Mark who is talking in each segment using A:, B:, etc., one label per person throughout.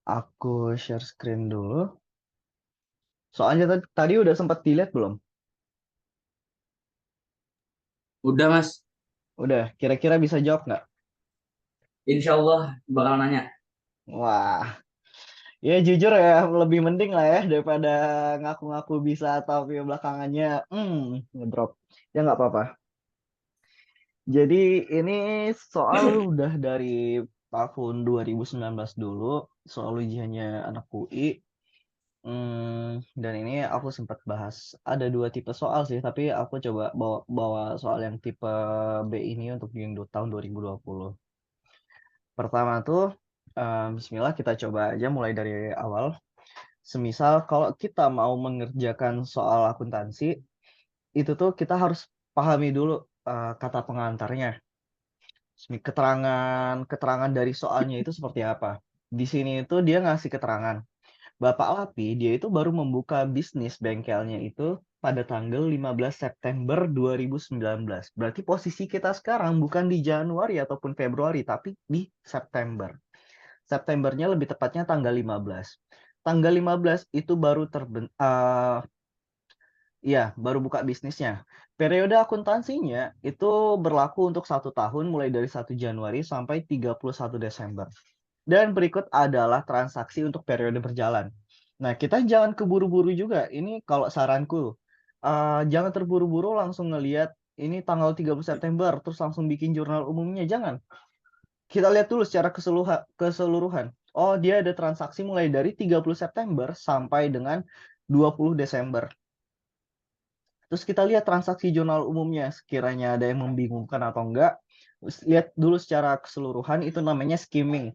A: Aku share screen dulu. Soalnya tadi udah sempat dilihat belum?
B: Udah Mas,
A: Udah, kira-kira bisa jawab nggak?
B: insya Allah bakal nanya.
A: Wah, ya jujur ya, lebih mending lah ya daripada ngaku-ngaku bisa tapi belakangannya ngedrop. Ya nggak apa-apa. Jadi ini soal udah dari tahun 2019 dulu, soal ujiannya anak UI. Dan ini aku sempat bahas ada dua tipe soal sih, tapi aku coba bawa soal yang tipe B ini untuk yang tahun 2020. Pertama tuh, Bismillah kita coba aja mulai dari awal. Semisal kalau kita mau mengerjakan soal akuntansi, itu tuh kita harus pahami dulu kata pengantarnya. Keterangan dari soalnya itu seperti apa. Di sini itu dia ngasih keterangan. Bapak Lapi, dia itu baru membuka bisnis bengkelnya itu pada tanggal 15 September 2019. Berarti posisi kita sekarang bukan di Januari ataupun Februari, tapi di September. Septembernya lebih tepatnya tanggal 15. Tanggal 15 itu baru iya, baru buka bisnisnya. Periode akuntansinya itu berlaku untuk 1 tahun mulai dari 1 Januari sampai 31 Desember. Dan berikut adalah transaksi untuk periode berjalan. Nah, kita jangan keburu-buru juga. Ini kalau saranku, jangan terburu-buru langsung ngelihat ini tanggal 30 September, terus langsung bikin jurnal umumnya. Jangan. Kita lihat dulu secara keseluruhan. Oh, dia ada transaksi mulai dari 30 September sampai dengan 20 Desember. Terus kita lihat transaksi jurnal umumnya, sekiranya ada yang membingungkan atau enggak. Lihat dulu secara keseluruhan, itu namanya skimming.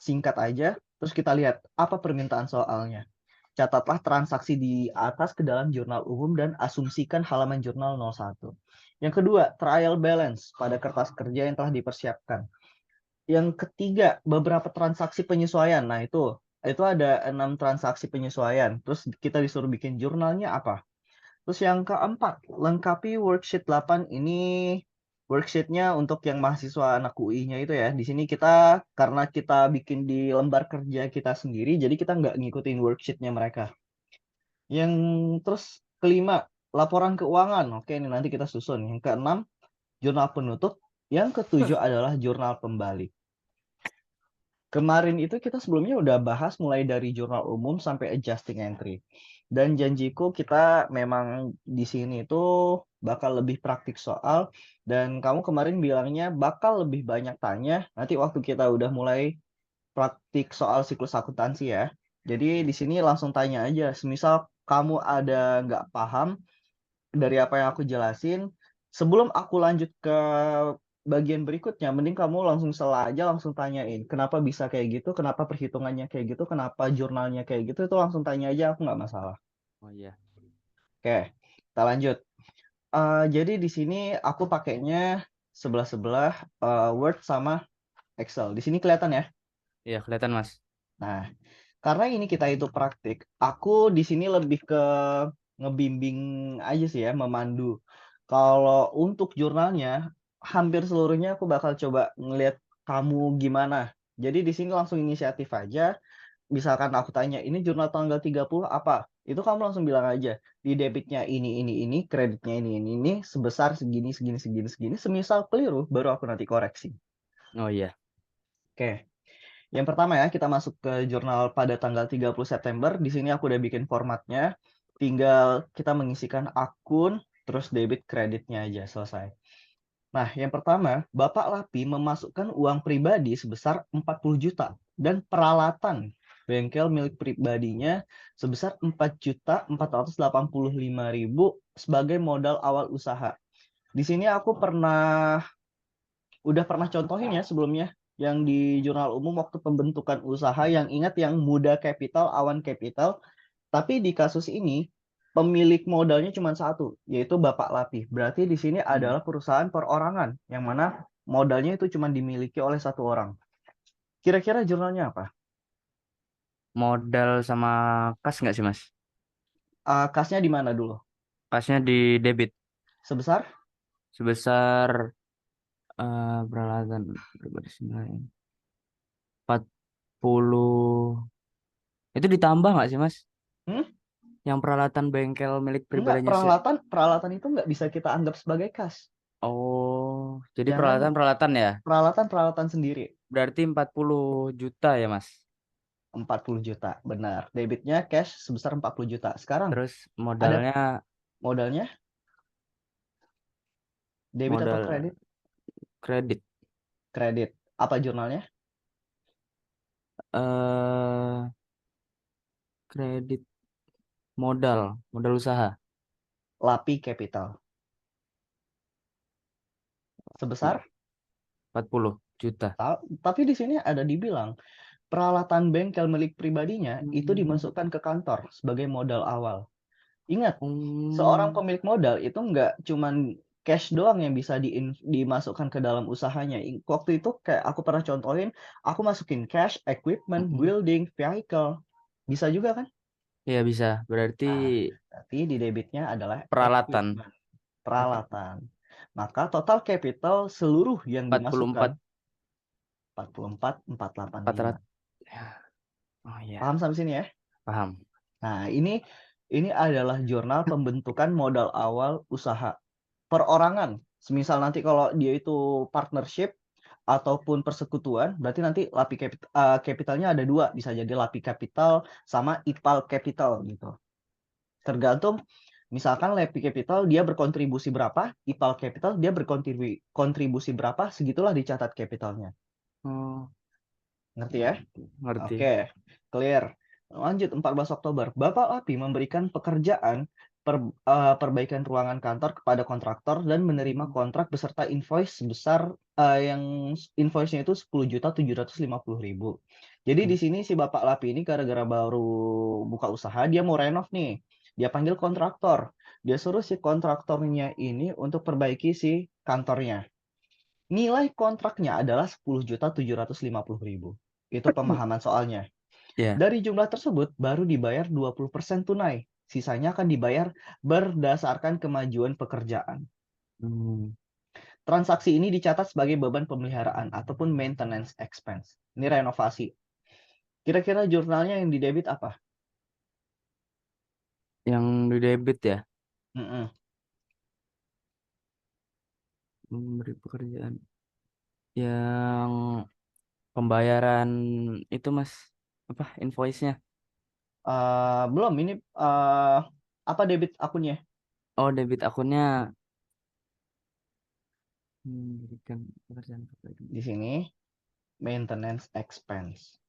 A: Singkat aja, terus kita lihat apa permintaan soalnya. Catatlah transaksi di atas ke dalam jurnal umum dan asumsikan halaman jurnal 01. Yang kedua, trial balance pada kertas kerja yang telah dipersiapkan. Yang ketiga, beberapa transaksi penyesuaian. Nah, itu ada 6 transaksi penyesuaian. Terus kita disuruh bikin jurnalnya apa? Terus yang keempat, lengkapi worksheet 8 ini worksheetnya untuk yang mahasiswa anak UI-nya itu ya. Di sini kita, karena kita bikin di lembar kerja kita sendiri, jadi kita nggak ngikutin worksheetnya mereka. Yang terus kelima, laporan keuangan. Oke, ini nanti kita susun. Yang keenam, jurnal penutup. Yang ketujuh adalah jurnal pembalik. Kemarin itu kita sebelumnya udah bahas mulai dari jurnal umum sampai adjusting entry. Dan janjiku kita memang di sini itu bakal lebih praktik soal. Dan kamu kemarin bilangnya bakal lebih banyak tanya. Nanti waktu kita udah mulai praktik soal siklus akuntansi ya. Jadi di sini langsung tanya aja. Semisal kamu ada nggak paham dari apa yang aku jelasin, sebelum aku lanjut ke bagian berikutnya, mending kamu langsung sela aja, langsung tanyain. Kenapa bisa kayak gitu, kenapa perhitungannya kayak gitu, kenapa jurnalnya kayak gitu, itu langsung tanya aja, aku nggak masalah.
B: Oh iya.
A: Oke, kita lanjut. Jadi di sini aku pakainya sebelah-sebelah Word sama Excel. Di sini kelihatan ya.
B: Iya kelihatan Mas.
A: Nah, karena ini kita itu praktik, aku di sini lebih ke ngebimbing aja sih ya, memandu. Kalau untuk jurnalnya, hampir seluruhnya aku bakal coba ngelihat kamu gimana. Jadi di sini langsung inisiatif aja. Misalkan aku tanya, ini jurnal tanggal 30 apa? Itu kamu langsung bilang aja, di debitnya ini, kreditnya ini, sebesar segini, segini, segini, segini. Semisal keliru, baru aku nanti koreksi.
B: Oh iya.
A: Oke. Yang pertama ya, kita masuk ke jurnal pada tanggal 30 September. Di sini aku udah bikin formatnya. Tinggal kita mengisikan akun, terus debit kreditnya aja, selesai. Nah, yang pertama, Bapak Lapi memasukkan uang pribadi sebesar 40 juta dan peralatan bengkel milik pribadinya sebesar 4.485.000 sebagai modal awal usaha. Di sini aku udah pernah contohin ya sebelumnya yang di jurnal umum waktu pembentukan usaha yang ingat yang muda capital, awan capital. Tapi di kasus ini pemilik modalnya cuma satu, yaitu Bapak Lapi. Berarti di sini
B: Hmm.
A: adalah perusahaan perorangan yang mana modalnya itu cuma dimiliki oleh satu orang. Kira-kira jurnalnya apa?
B: Modal sama kas nggak sih Mas?
A: Kasnya di mana dulu?
B: Kasnya di debit
A: Sebesar
B: sebesar peralatan pribadi sembilan. 40. Itu ditambah nggak sih, Mas?
A: Hmm?
B: Yang peralatan bengkel milik
A: Enggak,
B: pribadinya
A: peralatan itu nggak bisa kita anggap sebagai kas.
B: Oh, jadi
A: Jangan
B: peralatan-peralatan ya.
A: peralatan sendiri.
B: Berarti 40 juta ya, Mas.
A: 40 juta, benar. Debitnya cash sebesar 40 juta. Sekarang
B: Terus
A: ada
B: modalnya
A: modalnya, debit atau
B: modal
A: kredit?
B: kredit.
A: Kredit. Apa jurnalnya?
B: Eh, kredit modal usaha
A: Lapi Capital. Sebesar?
B: 40 juta.
A: Tapi di sini ada dibilang peralatan bengkel milik pribadinya itu
B: Hmm.
A: dimasukkan ke kantor sebagai modal awal. Ingat, seorang
B: Hmm.
A: pemilik modal itu nggak cuman cash doang yang bisa dimasukkan ke dalam usahanya. Waktu itu kayak aku pernah contohin, aku masukin cash, equipment,
B: Mm-mm.
A: building, vehicle. Bisa juga kan?
B: Ya bisa. Berarti
A: Nah, berarti di debitnya adalah
B: peralatan
A: equipment, peralatan. Maka total capital seluruh yang dimasukkan
B: 44
A: 44,485.
B: 400. Ya. Oh iya,
A: Paham sampai sini ya?
B: paham.
A: Nah, ini adalah jurnal pembentukan modal awal usaha perorangan. Semisal nanti kalau dia itu partnership ataupun persekutuan, berarti nanti kapitalnya ada dua, bisa jadi LAPI Capital sama IPAL Capital gitu. Tergantung, misalkan LAPI Capital dia berkontribusi berapa, IPAL Capital dia berkontribusi berapa, segitulah dicatat kapitalnya.
B: Oh,
A: Ngerti ya?
B: ngerti.
A: Oke, clear. Lanjut 14 Oktober. Bapak Lapi memberikan pekerjaan perbaikan ruangan kantor kepada kontraktor dan menerima kontrak beserta invoice sebesar yang invoice-nya itu 10.750.000. Jadi di sini si Bapak Lapi ini gara-gara baru buka usaha, dia mau renov nih. Dia panggil kontraktor. Dia suruh si kontraktornya ini untuk perbaiki si kantornya. Nilai kontraknya adalah 10.750.000. Itu pemahaman soalnya.
B: Ya.
A: Dari jumlah tersebut baru dibayar 20% tunai. Sisanya akan dibayar berdasarkan kemajuan pekerjaan.
B: Hmm.
A: Transaksi ini dicatat sebagai beban pemeliharaan ataupun maintenance expense. Ini renovasi. Kira-kira jurnalnya yang didebit apa?
B: Yang di debit ya,
A: Mm-mm.
B: memberi pekerjaan. Yang pembayaran itu Mas, apa invoice-nya?
A: Belum, ini apa debit akunnya?
B: Oh, debit akunnya. Berikan pekerjaan kepada.
A: Di sini, maintenance expense.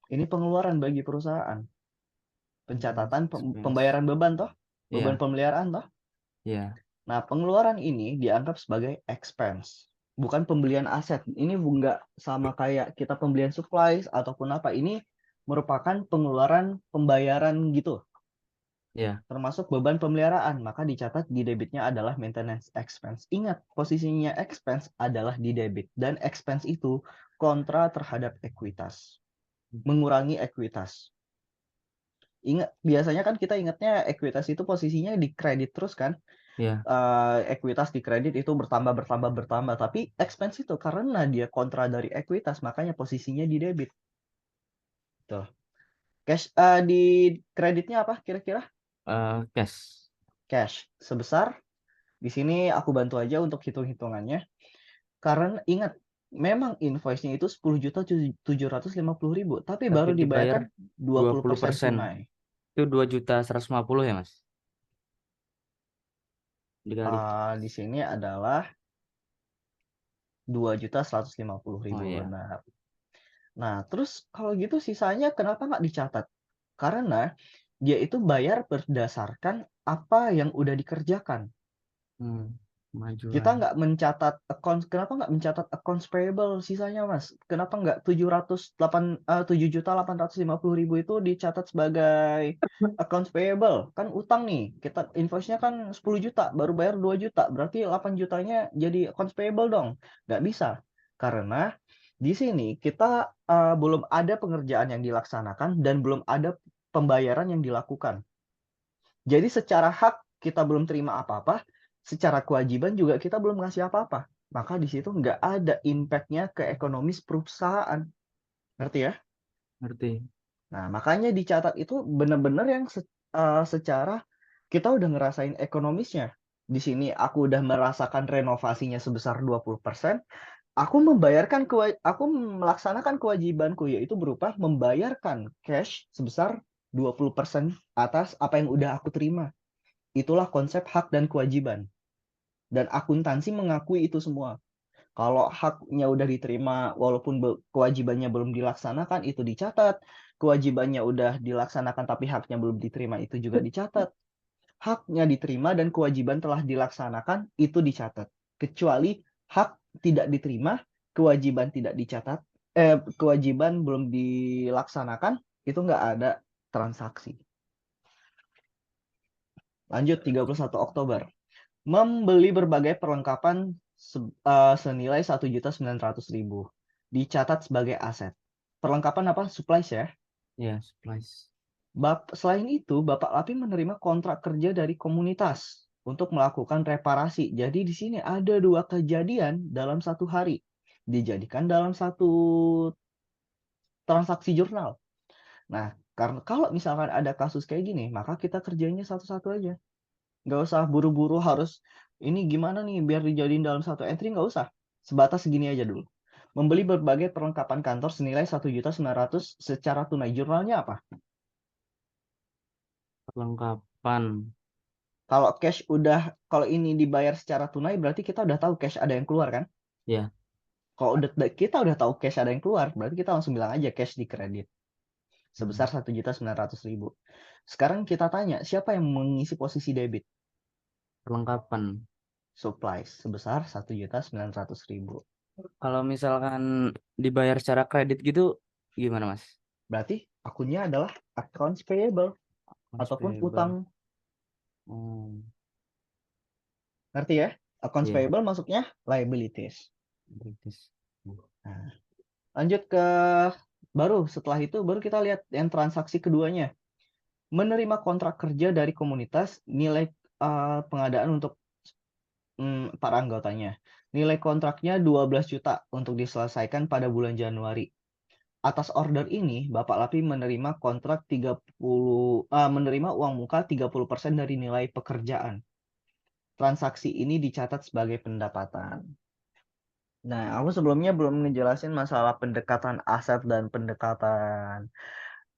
A: Ini pengeluaran bagi perusahaan. Pencatatan
B: Expense.
A: pembayaran beban toh, beban
B: Iya,
A: pemeliharaan toh.
B: iya.
A: Nah, pengeluaran ini dianggap sebagai expense, bukan pembelian aset. Ini nggak sama kayak kita pembelian supplies ataupun apa. Ini merupakan pengeluaran pembayaran gitu,
B: Iya.
A: termasuk beban pemeliharaan. Maka dicatat di debitnya adalah maintenance expense. Ingat, posisinya expense adalah di debit dan expense itu kontra terhadap ekuitas, mengurangi ekuitas. Ingat, biasanya kan kita ingatnya ekuitas itu posisinya di kredit terus kan.
B: Iya.
A: Ekuitas di kredit itu bertambah bertambah bertambah, tapi expense itu karena dia kontra dari ekuitas makanya posisinya di debit tuh. Cash di kreditnya apa kira-kira?
B: Cash.
A: Cash sebesar, di sini aku bantu aja untuk hitung-hitungannya, karena ingat memang invoice-nya itu 10.750.000 tapi
B: Tapi
A: baru
B: dibayar
A: dibayarkan dua
B: dua
A: puluh
B: puluh
A: persen
B: persen
A: tunai.
B: Itu 2.150 ya Mas? Dikali.
A: Di sini adalah 2.150.000
B: Oh iya.
A: benar. Nah, terus kalau gitu sisanya kenapa nggak dicatat? Karena dia itu bayar berdasarkan apa yang udah dikerjakan. Kita
B: Kemajuan.
A: nggak mencatat kenapa nggak mencatat accounts payable sisanya, Mas? Kenapa nggak 7.850.000 itu dicatat sebagai accounts payable? Kan utang nih, kita invoice-nya kan 10 juta, baru bayar 2 juta, berarti 8 jutanya jadi accounts payable dong. Nggak bisa. Karena di sini kita belum ada pengerjaan yang dilaksanakan dan belum ada pembayaran yang dilakukan. Jadi secara hak kita belum terima apa-apa, secara kewajiban juga kita belum ngasih apa-apa. Maka di situ nggak ada impact-nya ke ekonomis perusahaan. Ngerti ya?
B: Ngerti.
A: Nah, makanya dicatat itu benar-benar yang secara kita udah ngerasain ekonomisnya. Di sini aku udah merasakan renovasinya sebesar 20%. Aku melaksanakan kewajibanku, yaitu berupa membayarkan cash sebesar 20% atas apa yang udah aku terima. Itulah konsep hak dan kewajiban. Dan akuntansi mengakui itu semua. Kalau haknya udah diterima, walaupun kewajibannya belum dilaksanakan, itu dicatat. Kewajibannya udah dilaksanakan, tapi haknya belum diterima, itu juga dicatat. Haknya diterima dan kewajiban telah dilaksanakan, itu dicatat. Kecuali hak tidak diterima, kewajiban tidak dicatat, kewajiban belum dilaksanakan, itu nggak ada transaksi. Lanjut, 31 Oktober. Membeli berbagai perlengkapan senilai 1.900.000. Dicatat sebagai aset. Perlengkapan apa? Supplies ya.
B: Ya, supplies.
A: Selain itu, Bapak Lapi menerima kontrak kerja dari komunitas untuk melakukan reparasi. Jadi di sini ada 2 kejadian dalam satu hari. Dijadikan dalam satu transaksi jurnal. Nah, karena kalau misalkan ada kasus kayak gini, maka kita kerjanya satu-satu aja. Nggak usah buru-buru harus ini gimana nih biar dijadiin dalam satu entry, nggak usah. Sebatas segini aja dulu. Membeli berbagai perlengkapan kantor senilai 1.900.000 secara tunai. Jurnalnya apa?
B: Perlengkapan.
A: Kalau ini dibayar secara tunai berarti kita udah tahu cash ada yang keluar kan?
B: Ya.
A: Kalau kita udah tahu cash ada yang keluar, berarti kita langsung bilang aja cash di kredit sebesar 1.900.000. Sekarang kita tanya, siapa yang mengisi posisi debit?
B: Perlengkapan.
A: Supplies sebesar 1.900.000.
B: Kalau misalkan dibayar secara kredit gitu, gimana Mas?
A: Berarti akunnya adalah accounts payable
B: Accounts
A: ataupun utang.
B: payable. Oh,
A: Ngerti ya? Accounts
B: iya.
A: payable masuknya liabilities.
B: Kritis.
A: Nah, lanjut ke setelah itu baru kita lihat yang transaksi keduanya. Menerima kontrak kerja dari komunitas, nilai pengadaan untuk para anggotanya. Nilai kontraknya 12 juta untuk diselesaikan pada bulan Januari. Atas order ini, Bapak Lapi menerima menerima uang muka 30% dari nilai pekerjaan. Transaksi ini dicatat sebagai pendapatan. Nah, aku sebelumnya belum ngejelasin masalah pendekatan aset dan pendekatan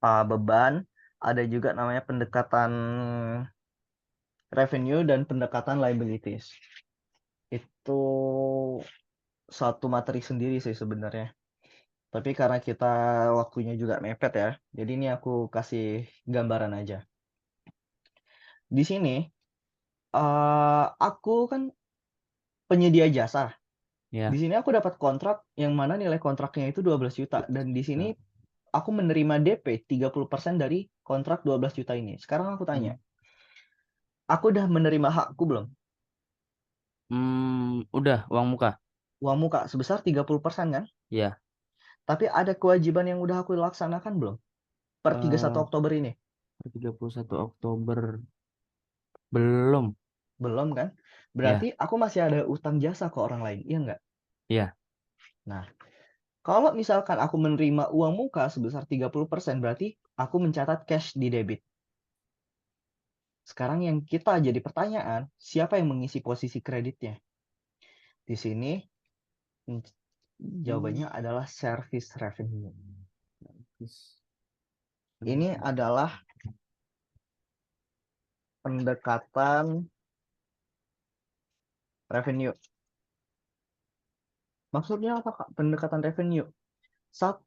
A: beban. Ada juga namanya pendekatan revenue dan pendekatan liabilities. Itu satu materi sendiri sih sebenarnya. Tapi karena kita waktunya juga mepet ya, jadi ini aku kasih gambaran aja. Di sini aku kan penyedia jasa. Di
B: Ya.
A: sini aku dapat kontrak yang mana nilai kontraknya itu 12 juta dan di sini
B: Nah,
A: aku menerima DP 30% dari kontrak 12 juta ini. Sekarang aku tanya,
B: hmm.
A: aku udah menerima hakku belum?
B: Udah uang muka.
A: Uang muka sebesar 30% kan?
B: Ya.
A: Tapi ada kewajiban yang udah aku laksanakan belum? Per 31
B: Eh,
A: Oktober ini.
B: 31 Oktober belum.
A: Belum kan? Berarti
B: Ya.
A: aku masih ada utang jasa ke orang lain, iya nggak?
B: Ya.
A: Nah, kalau misalkan aku menerima uang muka sebesar 30%, berarti aku mencatat cash di debit. Sekarang yang kita jadi pertanyaan, siapa yang mengisi posisi kreditnya? Di sini
B: Hmm.
A: jawabannya adalah service revenue.
B: Terus,
A: Ini adalah pendekatan revenue. Maksudnya apa, Kak? Pendekatan revenue.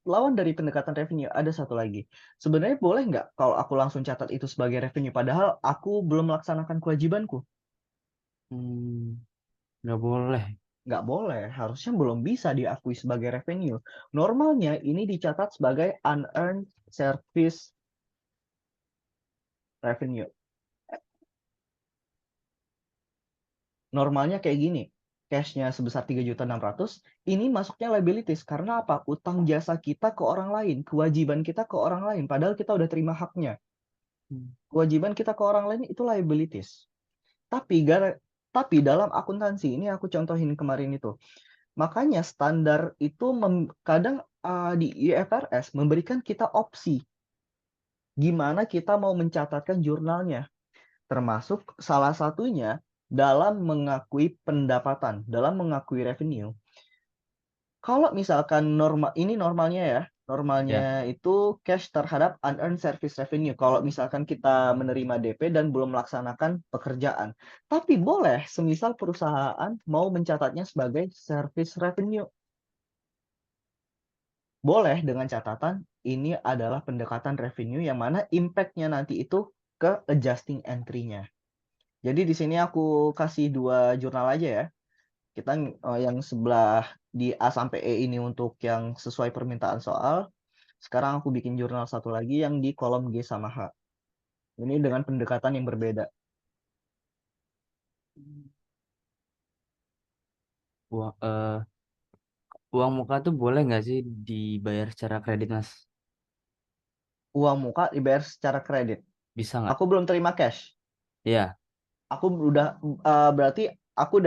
A: Lawan dari pendekatan revenue ada satu lagi. Sebenarnya boleh nggak kalau aku langsung catat itu sebagai revenue, padahal aku belum melaksanakan kewajibanku?
B: hmm, nggak boleh.
A: Nggak boleh, harusnya belum bisa diakui sebagai revenue. Normalnya ini dicatat sebagai unearned service revenue. Normalnya kayak gini, cashnya sebesar 3.600.000, ini masuknya liabilities. Karena apa? Utang jasa kita ke orang lain, kewajiban kita ke orang lain, padahal kita udah terima haknya.
B: Hmm.
A: Kewajiban kita ke orang lain itu liabilities. Tapi dalam akuntansi ini aku contohin kemarin itu. Makanya standar itu kadang di IFRS memberikan kita opsi gimana kita mau mencatatkan jurnalnya, termasuk salah satunya dalam mengakui pendapatan, dalam mengakui revenue. Kalau misalkan ini normalnya ya, normalnya
B: Ya.
A: itu cash terhadap unearned service revenue. Kalau misalkan kita menerima DP dan belum melaksanakan pekerjaan. Tapi boleh semisal perusahaan mau mencatatnya sebagai service revenue. Boleh dengan catatan ini adalah pendekatan revenue yang mana impact-nya nanti itu ke adjusting entry-nya. Jadi di sini aku kasih 2 jurnal aja ya. Kita yang sebelah di A sampai E ini untuk yang sesuai permintaan soal. Sekarang aku bikin jurnal satu lagi yang di kolom G sama H. Ini dengan pendekatan yang berbeda.
B: Uang, uang muka tuh boleh nggak sih dibayar secara kredit, Mas?
A: Uang muka dibayar secara kredit.
B: Bisa nggak?
A: Aku belum terima cash.
B: Iya.
A: Aku udah berarti aku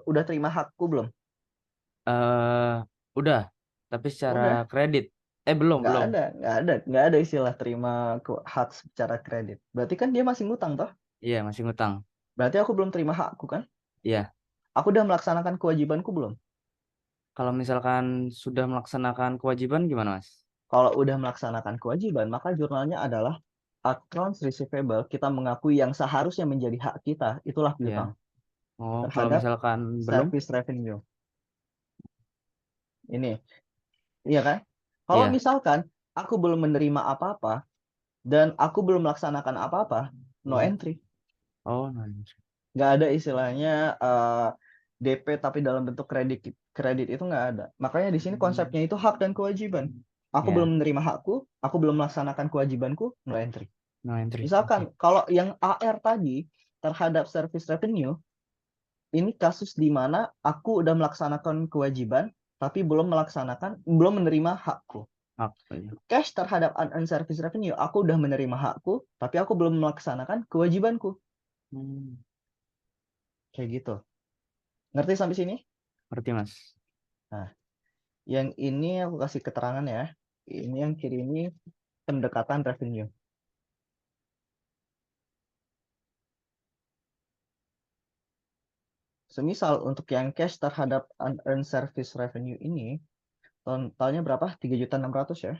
A: udah terima hakku belum?
B: eh Udah, tapi secara
A: Udah.
B: kredit. Belum,
A: Nggak
B: belum.
A: ada, nggak ada istilah terima hak secara kredit. Berarti kan dia masih ngutang toh?
B: Iya, masih ngutang.
A: Berarti aku belum terima hakku kan?
B: Iya.
A: Aku udah melaksanakan kewajibanku belum?
B: Kalau misalkan sudah melaksanakan kewajiban gimana, Mas?
A: Kalau udah melaksanakan kewajiban, maka jurnalnya adalah accounts receivable. Kita mengakui yang seharusnya menjadi hak kita, itulah
B: Iya.
A: piutang
B: Oh, kalau
A: terhadap
B: misalkan belum?
A: service revenue. Ini, iya kan? Kalau
B: Iya.
A: misalkan aku belum menerima apa-apa dan aku belum melaksanakan apa-apa, no
B: Iya.
A: entry.
B: Oh, no.
A: Nggak ada istilahnya DP tapi dalam bentuk kredit. Kredit itu nggak ada. Makanya di sini konsepnya itu hak dan kewajiban. Aku belum
B: Iya.
A: menerima hakku, aku belum melaksanakan kewajibanku, no entry.
B: No entry.
A: Misalkan
B: Oke.
A: kalau yang AR tadi terhadap service revenue, ini kasus di mana aku udah melaksanakan kewajiban, tapi belum menerima hakku.
B: Iya.
A: Cash terhadap unearned service revenue, aku udah menerima hakku, tapi aku belum melaksanakan kewajibanku.
B: Hmm,
A: Kayak gitu. Ngerti sampai sini?
B: Ngerti, Mas.
A: Nah, yang ini aku kasih keterangan ya. Ini yang kiri ini pendekatan revenue. Semisal untuk yang cash terhadap unearned service revenue ini, totalnya berapa? 3.600.000 ya.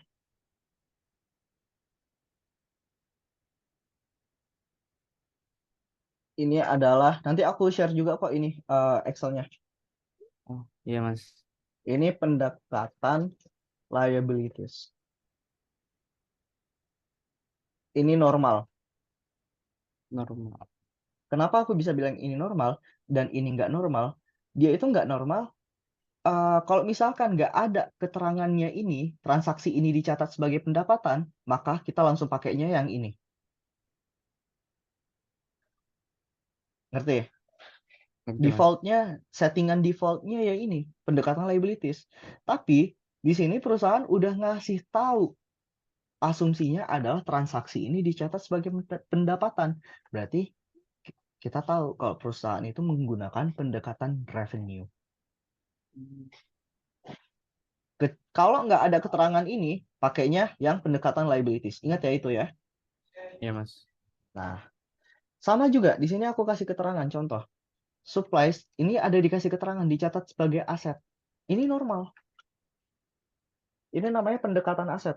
A: Ini adalah, nanti aku share juga kok ini Excel-nya.
B: Oh, iya, Mas.
A: Ini pendekatan liabilities. Ini normal.
B: Normal.
A: Kenapa aku bisa bilang ini normal dan ini nggak normal? Dia itu nggak normal. Kalau misalkan nggak ada keterangannya ini, transaksi ini dicatat sebagai pendapatan, maka kita langsung pakainya yang ini. Ngerti?
B: Ngerti, Mas.
A: Defaultnya, settingan defaultnya ya ini, pendekatan liabilities. Tapi di sini perusahaan udah ngasih tahu asumsinya adalah transaksi ini dicatat sebagai pendapatan. Berarti kita tahu kalau perusahaan itu menggunakan pendekatan revenue. Kalau nggak ada keterangan ini, pakainya yang pendekatan liabilities. Ingat ya itu ya.
B: Iya, Mas.
A: Nah, sama juga di sini aku kasih keterangan contoh. Supplies ini ada dikasih keterangan dicatat sebagai aset. Ini normal. Ini namanya pendekatan aset.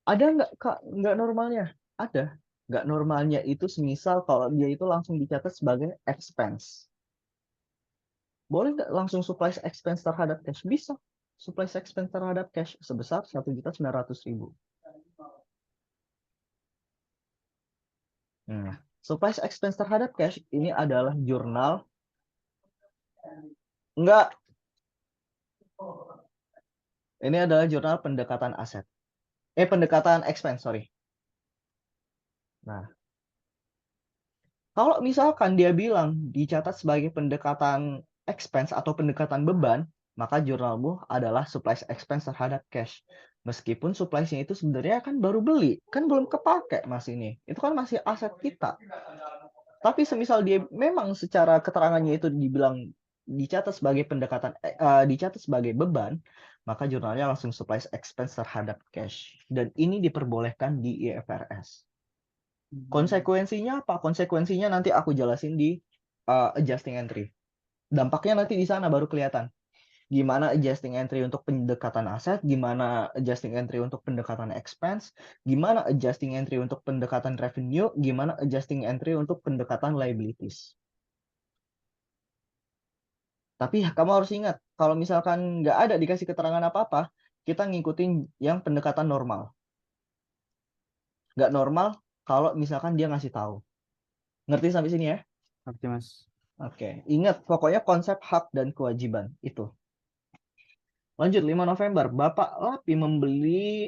A: Ada nggak Kak nggak normalnya? Ada. Nggak normalnya itu semisal kalau dia itu langsung dicatat sebagai expense. Boleh nggak langsung supplies expense terhadap cash? Bisa. Supplies expense terhadap cash sebesar 1.900.000. Supplies expense terhadap cash ini adalah jurnal. Enggak, ini adalah jurnal pendekatan aset. Pendekatan expense, sorry. Nah, kalau misalkan dia bilang dicatat sebagai pendekatan expense atau pendekatan beban, maka jurnalmu adalah supplies expense terhadap cash. Meskipun suppliesnya itu sebenarnya kan baru beli, kan belum kepake mas ini. Itu kan masih aset kita. Tapi semisal dia memang secara keterangannya itu dibilang dicatat sebagai beban, maka jurnalnya langsung supplies expense terhadap cash. Dan ini diperbolehkan di IFRS. Konsekuensinya apa? Konsekuensinya nanti aku jelasin di adjusting entry. Dampaknya nanti di sana baru kelihatan. Gimana adjusting entry untuk pendekatan aset, gimana adjusting entry untuk pendekatan expense, gimana adjusting entry untuk pendekatan revenue, gimana adjusting entry untuk pendekatan liabilities. Tapi kamu harus ingat, kalau misalkan nggak ada dikasih keterangan apa-apa, kita ngikutin yang pendekatan normal. Nggak normal kalau misalkan dia ngasih tahu. Ngerti sampai sini ya?
B: Ngerti, Mas.
A: Oke, ingat pokoknya konsep hak dan kewajiban itu. Lanjut, 5 November, Bapak Lapi membeli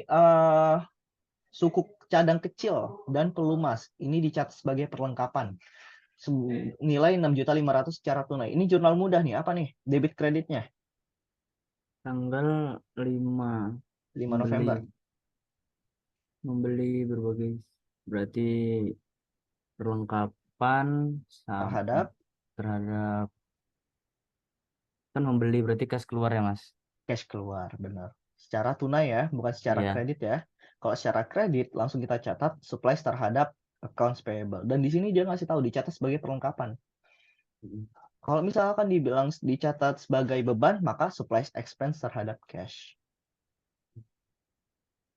A: sukuk cadang kecil dan pelumas. Ini dicatat sebagai perlengkapan. Nilai 6.500.000 secara tunai. Ini jurnal mudah nih, apa nih? Debit kreditnya.
B: Tanggal 5
A: 5 November.
B: membeli berbagai, berarti perlengkapan
A: Terhadap
B: terhadap, kan membeli berarti kas keluar ya, Mas?
A: cash keluar, benar. Secara tunai ya, bukan secara
B: Iya.
A: kredit ya. Kalau secara kredit, langsung kita catat supplies terhadap accounts payable. Dan di sini dia ngasih tahu, dicatat sebagai perlengkapan. Kalau misalkan dibilang dicatat sebagai beban, maka supplies expense terhadap cash.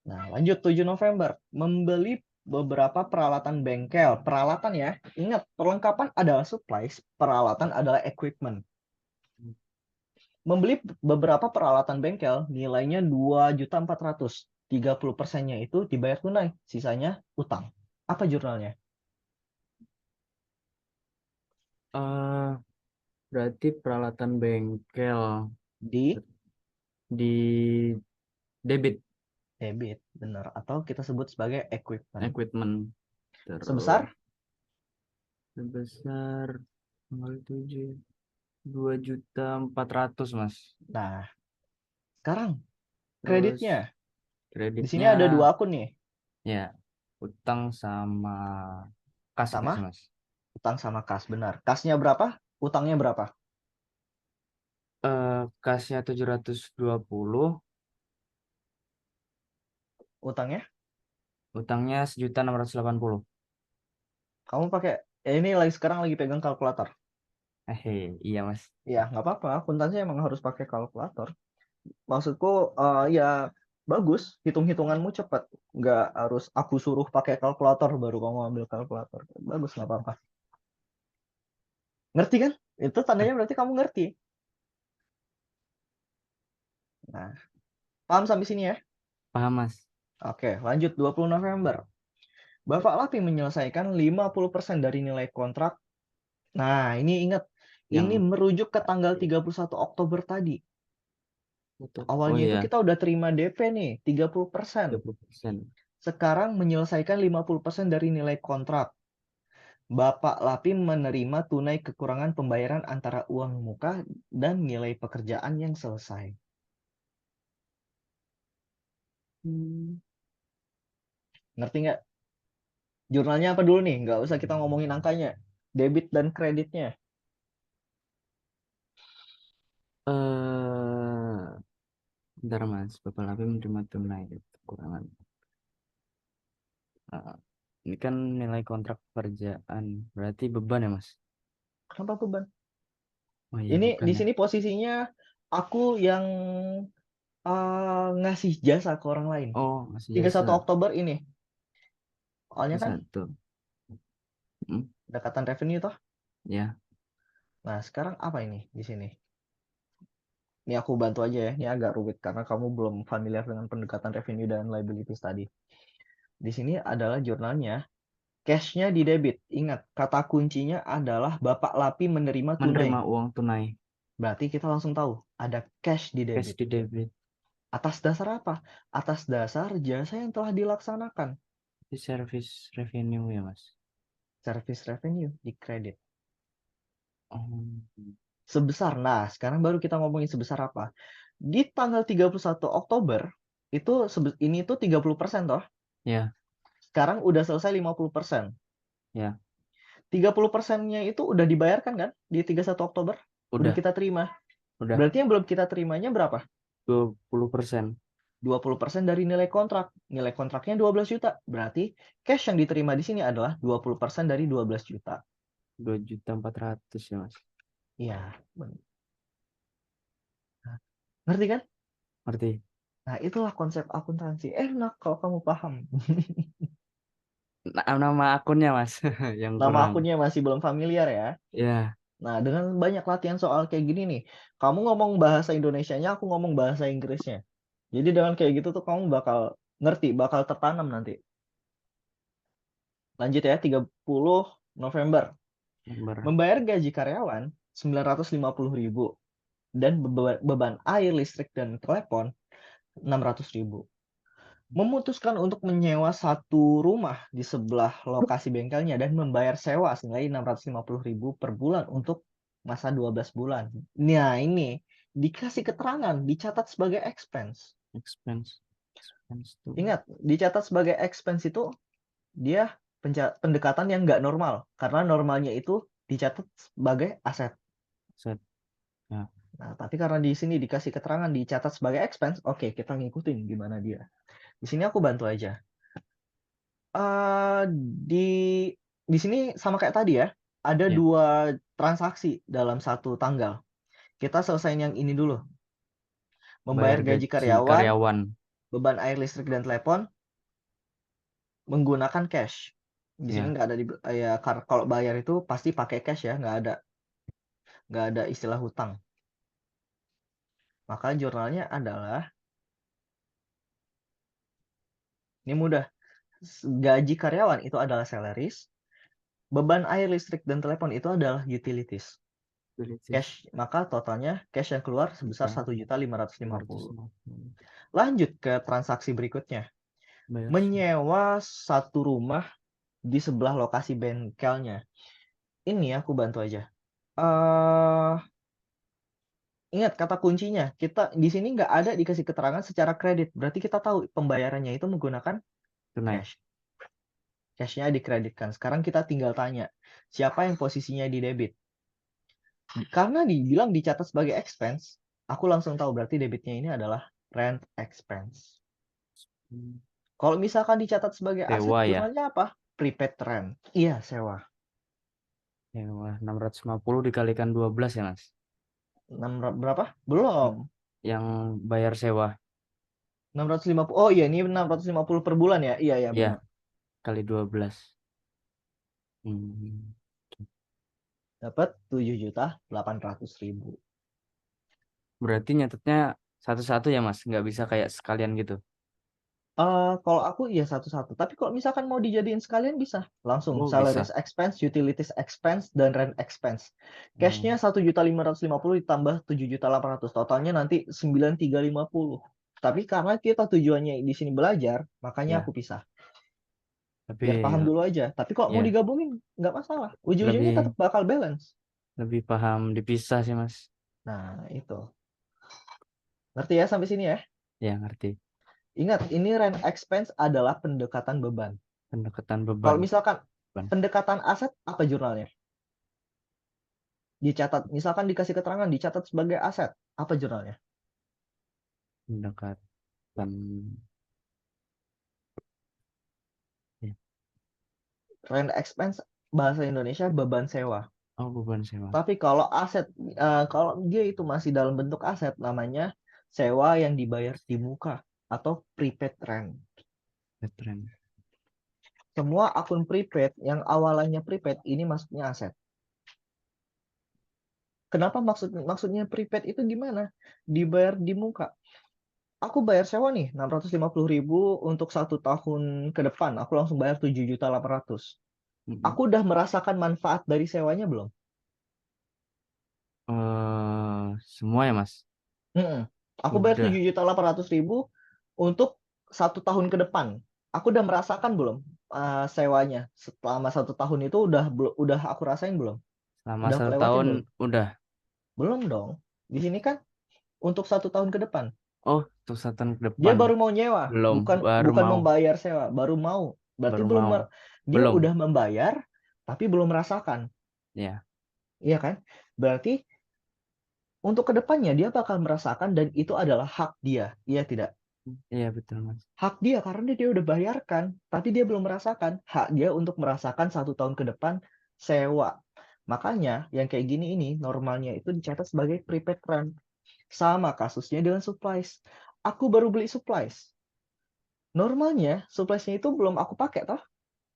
A: Nah, lanjut 7 November. Membeli beberapa peralatan bengkel. Peralatan ya. Ingat, perlengkapan adalah supplies, peralatan adalah equipment. Membeli beberapa peralatan bengkel nilainya 2.400.000. 30%-nya itu dibayar tunai, sisanya utang. Apa jurnalnya?
B: Berarti peralatan bengkel
A: Di
B: di debit
A: debit, benar. Atau kita sebut sebagai equipment.
B: equipment.
A: Sebesar
B: Sebesar tanggal 7 2.400.000, Mas.
A: Nah, sekarang
B: Terus
A: kreditnya. Di sini
B: kreditnya
A: ada 2 akun nih,
B: ya utang sama kas nggak
A: sama
B: sih, Mas?
A: utang sama kas, benar. Kasnya berapa? Utangnya berapa?
B: Kasnya 720,
A: Utangnya?
B: utangnya 1.680.000.
A: Kamu pakai ini sekarang lagi pegang kalkulator.
B: Iya, Mas.
A: Ya, nggak apa-apa. Akuntansi emang harus pakai kalkulator. Maksudku ya bagus, hitung-hitunganmu cepat. Nggak harus aku suruh pakai kalkulator baru kamu ambil kalkulator. Bagus, nggak apa-apa. Ngerti kan? Itu tandanya berarti kamu ngerti. Nah, paham sampai sini ya?
B: Paham, Mas?
A: Oke, lanjut 20 November. Bapak Lapi menyelesaikan 50% dari nilai kontrak. Nah, ini ingat. Ini
B: Yang
A: merujuk ke tanggal 31 Oktober tadi.
B: oh
A: Awalnya itu
B: iya,
A: kita udah terima DP nih, 30%.
B: 30%.
A: Sekarang menyelesaikan 50% dari nilai kontrak. Bapak Lapi menerima tunai kekurangan pembayaran antara uang muka dan nilai pekerjaan yang selesai. Ngerti nggak? Jurnalnya apa dulu nih? Nggak usah kita ngomongin angkanya. Debit dan kreditnya.
B: eh Bentar, Mas. Bapak Lapi menerima tunai kekurangan. Eh, ini kan nilai kontrak pekerjaan, berarti beban ya, Mas?
A: Kenapa beban?
B: Oh iya,
A: Ini
B: bukan
A: di
B: ya.
A: sini posisinya aku yang ngasih jasa ke orang lain.
B: Oh, masih
A: 31
B: jasa.
A: Oktober ini. Soalnya kan
B: 31. Hmm,
A: pendekatan revenue toh.
B: ya.
A: Nah, sekarang apa ini di sini? Ini aku bantu aja ya. Ini agak rumit karena kamu belum familiar dengan pendekatan revenue dan liabilities tadi. Di sini adalah jurnalnya. Cash-nya di debit. Ingat, kata kuncinya adalah Bapak Lapi menerima tunai.
B: Menerima uang tunai.
A: Berarti kita langsung tahu ada cash di
B: Cash
A: debit.
B: di debit.
A: Atas dasar apa? Atas dasar jasa yang telah dilaksanakan.
B: Di service revenue ya, Mas?
A: Service revenue di kredit.
B: Oh,
A: Sebesar. Nah, sekarang baru kita ngomongin sebesar apa. Di tanggal 31 Oktober, itu ini tuh 30% toh.
B: ya,
A: Sekarang udah selesai 50%.
B: ya.
A: 30%-nya itu udah dibayarkan kan di 31 Oktober? Udah
B: Udah,
A: kita terima.
B: udah
A: Berarti yang belum kita terimanya berapa?
B: 20%.
A: 20% dari nilai kontrak. Nilai kontraknya 12 juta. Berarti cash yang diterima di sini adalah 20% dari 12 juta.
B: 2.400.000 ya Mas.
A: Iya. Ngerti kan?
B: Ngerti?
A: Nah, itulah konsep akuntansi. Enak kalau kamu paham.
B: Nama akunnya Mas yang
A: Nama
B: kurang.
A: akunnya masih belum familiar ya.
B: Ya,
A: Nah, dengan banyak latihan soal kayak gini nih, kamu ngomong bahasa Indonesianya, aku ngomong bahasa Inggrisnya. Jadi dengan kayak gitu tuh kamu bakal ngerti, bakal tertanam nanti. Lanjut ya, 30 November.
B: nomor
A: Membayar gaji karyawan 950.000 dan beban air, listrik, dan telepon 600.000. Memutuskan untuk menyewa satu rumah di sebelah lokasi bengkelnya dan membayar sewa senilai 650.000 per bulan untuk masa 12 bulan. Nah, ini dikasih keterangan, dicatat sebagai expense.
B: expense. Expense tuh.
A: Ingat, dicatat sebagai expense itu dia pendekatan yang nggak normal. Karena normalnya itu dicatat sebagai aset.
B: Set. Ya.
A: Nah, tapi karena di sini dikasih keterangan dicatat sebagai expense, oke, kita ngikutin gimana dia. Di sini aku bantu aja. Eh, di sini sama kayak tadi ya, ada
B: Ya.
A: dua transaksi dalam satu tanggal. Kita selesaiin yang ini dulu.
B: Bayar
A: Membayar gaji
B: gaji
A: karyawan,
B: karyawan.
A: beban air, listrik, dan telepon menggunakan cash. Di sini
B: Ya.
A: nggak ada ya, kalau bayar itu pasti pakai cash ya, nggak ada istilah hutang. Maka jurnalnya adalah ini mudah. Gaji karyawan itu adalah salaries, beban air, listrik, dan telepon itu adalah utilities.
B: Utilities.
A: Cash, maka totalnya cash yang keluar sebesar
B: Ya.
A: 1.550.000.
B: 550.
A: Lanjut ke transaksi berikutnya.
B: Bayar.
A: Menyewa satu rumah di sebelah lokasi bengkelnya. Ini aku bantu aja. eh Ingat kata kuncinya. Kita di sini nggak ada dikasih keterangan secara kredit. Berarti kita tahu pembayarannya itu menggunakan
B: Tunai.
A: cash. Cashnya dikreditkan. Sekarang kita tinggal tanya, siapa yang posisinya di debit? Karena dibilang dicatat sebagai expense, aku langsung tahu berarti debitnya ini adalah rent expense.
B: Hmm.
A: Kalau misalkan dicatat sebagai aset,
B: Sewa ya.
A: jurnalnya apa? Prepaid rent. Iya, sewa.
B: Sewa 650 dikalikan 12 ya Mas.
A: Berapa? Belum.
B: Yang bayar sewa.
A: 650. Oh iya, ini 650 per bulan ya? Iya, iya
B: Ya,
A: benar.
B: kali 12. Hmm.
A: Dapat 7.800.000.
B: Berarti nyatetnya satu-satu ya Mas, nggak bisa kayak sekalian gitu.
A: Kalau aku ya satu-satu. Tapi kalau misalkan mau dijadiin sekalian bisa. Langsung
B: Oh
A: salaries
B: bisa.
A: expense, utilities expense, dan rent expense.
B: Oh
A: Cashnya 1.550 ditambah 7.800. Totalnya nanti 9.350. Tapi karena kita tujuannya di sini belajar, makanya aku
B: ya,
A: pisah.
B: tapi
A: Biar paham dulu aja. Tapi kalau mau
B: ya
A: digabungin, nggak masalah. Ujung-ujungnya
B: lebih
A: tetap bakal balance.
B: lebih paham dipisah sih Mas.
A: Nah, itu. Ngerti ya sampai sini ya?
B: Ya ngerti.
A: Ingat, ini rent expense adalah pendekatan beban.
B: Pendekatan beban.
A: Kalau misalkan
B: Beban.
A: pendekatan aset, apa jurnalnya? Dicatat, misalkan dikasih keterangan, dicatat sebagai aset. Apa jurnalnya?
B: Pendekatan. Ya.
A: Rent expense, bahasa Indonesia beban sewa.
B: Oh beban sewa.
A: Tapi kalau aset, kalau dia itu masih dalam bentuk aset, namanya sewa yang dibayar di muka atau prepaid rent.
B: Veteran.
A: Semua akun prepaid yang awalannya prepaid ini masuknya aset. Kenapa maksudnya prepaid itu gimana? Dibayar di muka. Aku bayar sewa nih 650.000 untuk 1 tahun ke depan. Aku langsung bayar 7.800.000.
B: Mm-mm.
A: Aku udah merasakan manfaat dari sewanya belum?
B: Semua ya Mas.
A: Mm-mm. Aku bayar
B: Udah
A: 7.800.000 untuk 1 tahun ke depan. Aku udah merasakan belum sewanya? Selama 1 tahun itu udah aku rasain belum?
B: selama
A: Udah aku
B: satu
A: lewatin
B: tahun
A: belum?
B: udah.
A: Belum dong. Di sini kan untuk 1 tahun ke depan.
B: Oh tuh 1 tahun ke
A: Dia
B: depan
A: baru mau nyewa,
B: belum,
A: bukan
B: baru
A: bukan
B: mau,
A: membayar sewa, baru mau. Berarti
B: baru
A: belum
B: mau,
A: dia
B: belum.
A: udah membayar tapi belum merasakan.
B: Ya
A: Iya kan? Berarti untuk kedepannya dia bakal merasakan dan itu adalah hak dia, iya tidak?
B: Iya betul Mas.
A: Hak dia karena dia udah bayarkan, tapi dia belum merasakan. Hak dia untuk merasakan 1 tahun ke depan sewa. Makanya yang kayak gini ini normalnya itu dicatat sebagai prepaid rent. Sama kasusnya dengan supplies. Aku baru beli supplies. Normalnya suppliesnya itu belum aku pakai toh,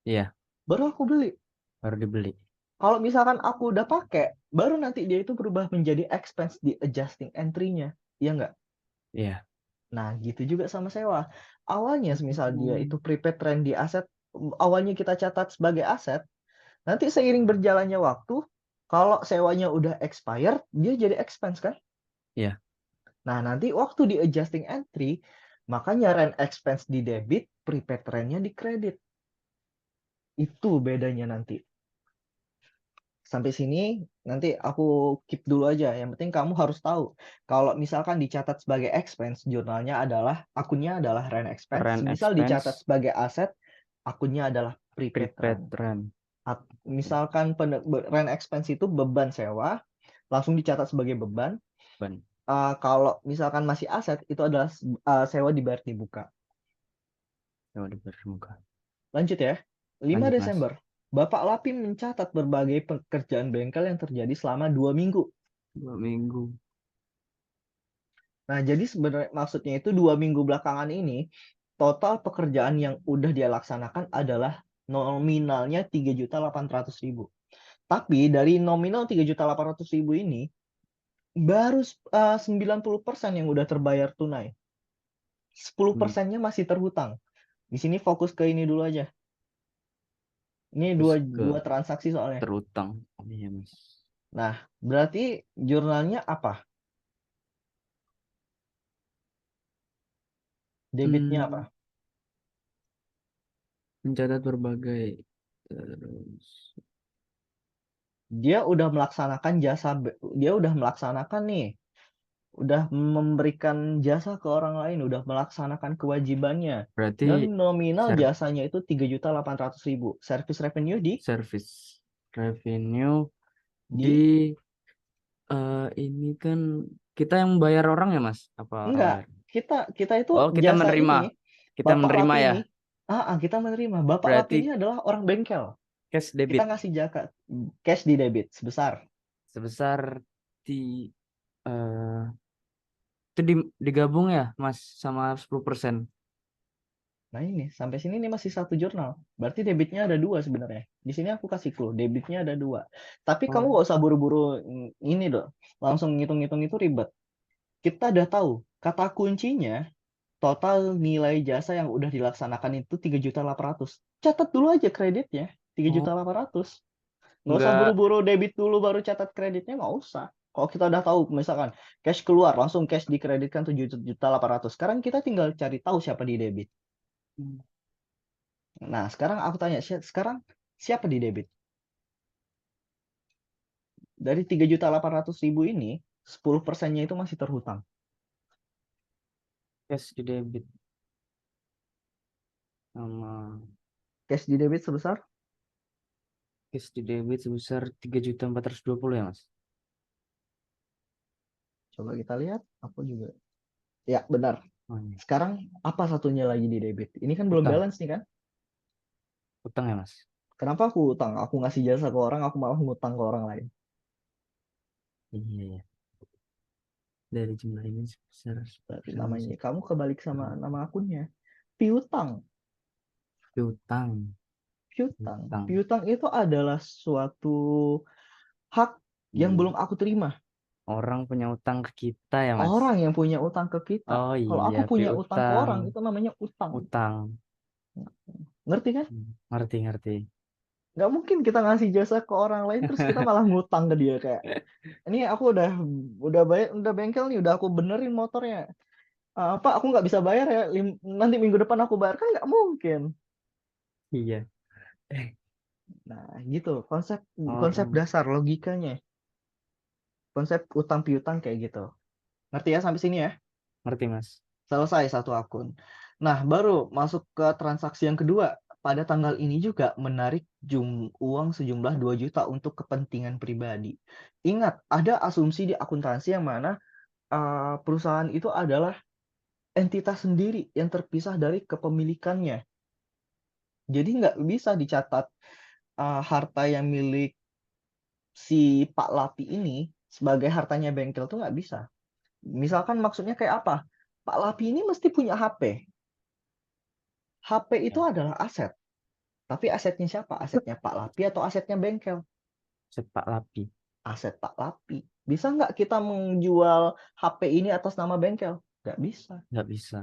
B: Iya,
A: baru aku beli.
B: baru dibeli.
A: Kalau misalkan aku udah pakai, baru nanti dia itu berubah menjadi expense di adjusting entry-nya. Iya nggak?
B: Iya.
A: Nah, gitu juga sama sewa. Awalnya misal dia itu
B: Hmm.
A: prepaid rent di aset, awalnya kita catat sebagai aset, nanti seiring berjalannya waktu, kalau sewanya udah expired, dia jadi expense kan?
B: Iya.
A: Nah, nanti waktu di adjusting entry, makanya rent expense di debit, prepaid rent-nya di kredit. Itu bedanya nanti. Sampai sini nanti aku keep dulu aja. Yang penting kamu harus tahu kalau misalkan dicatat sebagai expense, jurnalnya adalah akunnya adalah rent expense.
B: Rent
A: Misal dicatat
B: expense,
A: sebagai aset, akunnya adalah prepaid
B: prepaid
A: rent.
B: rent.
A: Misalkan rent expense itu beban sewa, langsung dicatat sebagai beban.
B: Ban.
A: Kalau misalkan masih aset, itu adalah sewa dibayar di buka.
B: Coba dipermuka.
A: Lanjut ya. 5
B: Lanjut Mas.
A: Desember, Bapak Lapi mencatat berbagai pekerjaan bengkel yang terjadi selama 2 minggu.
B: 2 minggu.
A: Nah, jadi sebenarnya maksudnya itu 2 minggu belakangan ini, total pekerjaan yang udah dia laksanakan adalah nominalnya 3.800.000. Tapi dari nominal 3.800.000 ini, baru 90% yang udah terbayar tunai. 10
B: Hmm.
A: persennya masih terhutang. Di sini fokus ke ini dulu aja. Ini
B: Terus
A: dua,
B: ke
A: dua transaksi soalnya.
B: terutang. Iya Mas.
A: Nah, berarti jurnalnya apa? Debitnya apa?
B: Hmm. Mencatat berbagai. Terus.
A: Dia udah melaksanakan dia udah melaksanakan nih, udah memberikan jasa ke orang lain, udah melaksanakan kewajibannya.
B: Berarti
A: Dan nominal
B: ser
A: jasanya itu 3.800.000. Service revenue
B: service revenue
A: di
B: di ini kan kita yang bayar orang ya Mas? Apa orang
A: enggak,
B: bayar?
A: kita kita itu
B: Oh, kita
A: jasa
B: menerima.
A: ini,
B: Kita
A: Bapak
B: menerima
A: Lapi
B: ya.
A: ini, kita menerima. Bapak Lapi ini
B: Berarti
A: adalah orang bengkel.
B: cash
A: Kita
B: debit
A: ngasih jaka cash di debit sebesar.
B: sebesar di eh itu digabung ya Mas sama 10%.
A: Nah ini, sampai sini ini masih satu jurnal. Berarti debitnya ada dua sebenarnya. Di sini aku kasih clue, debitnya ada dua. Tapi kamu
B: Oh,
A: gak usah buru-buru ini dong. Langsung ngitung-ngitung itu ribet. Kita udah tahu, kata kuncinya, total nilai jasa yang udah dilaksanakan itu 3.800.000. Catat dulu aja kreditnya, tiga
B: oh,
A: juta delapan ratus. Nggak usah
B: enggak.
A: buru-buru debit dulu baru catat kreditnya, nggak usah. Kalau kita udah tahu, misalkan cash keluar, langsung cash dikreditkan 7.800.000. Sekarang kita tinggal cari tahu siapa di debit. Nah, sekarang aku tanya, sekarang siapa di debit? Dari 3.800.000 ini, 10%-nya itu masih terhutang.
B: Cash di debit sama
A: Cash di debit sebesar,
B: cash di debit sebesar 3.420 ya Mas?
A: coba kita lihat, aku juga. Ya, benar.
B: Oh, iya.
A: Sekarang apa satunya lagi di debit? Ini kan belum
B: Utang,
A: balance nih kan?
B: utang ya Mas?
A: Kenapa aku utang? Aku ngasih jasa ke orang, aku malah ngutang ke orang lain.
B: Iya ya. Dari jumlah ini sebesar
A: Berarti
B: 10%
A: namanya,
B: masih
A: kamu kebalik sama nama akunnya. Piutang.
B: piutang,
A: Piutang.
B: piutang.
A: Piutang itu adalah suatu hak yang
B: Hmm.
A: belum aku terima.
B: Orang punya utang ke kita ya Mas?
A: Orang yang punya utang ke kita.
B: Oh
A: Kalau
B: iya,
A: aku punya utang ke
B: piutang,
A: orang, itu namanya utang.
B: utang.
A: Ngerti kan?
B: Ngerti, ngerti.
A: Nggak mungkin kita ngasih jasa ke orang lain terus kita malah ngutang ke dia kayak, ini aku udah bayar, udah bengkel nih, udah aku benerin motornya. Apa aku nggak bisa bayar ya? Nanti minggu depan aku bayar kan nggak mungkin.
B: Iya.
A: Nah, gitu konsep konsep
B: Orang
A: dasar logikanya. Konsep utang piutang kayak gitu. Ngerti ya sampai sini ya?
B: ngerti Mas?
A: Selesai satu akun. Nah, baru masuk ke transaksi yang kedua. pada tanggal ini juga menarik uang sejumlah 2 juta untuk kepentingan pribadi. Ingat, ada asumsi di akuntansi yang mana perusahaan itu adalah entitas sendiri yang terpisah dari kepemilikannya. Jadi nggak bisa dicatat harta yang milik si Pak Lapi ini sebagai hartanya bengkel tuh nggak bisa. Misalkan maksudnya kayak apa? Pak Lapi ini mesti punya HP. HP itu
B: Ya,
A: adalah aset. Tapi asetnya siapa? Asetnya Pak Lapi atau asetnya bengkel?
B: Sepak Lapi.
A: Aset Pak Lapi. Bisa nggak kita menjual HP ini atas nama bengkel? Nggak bisa.
B: Nggak bisa.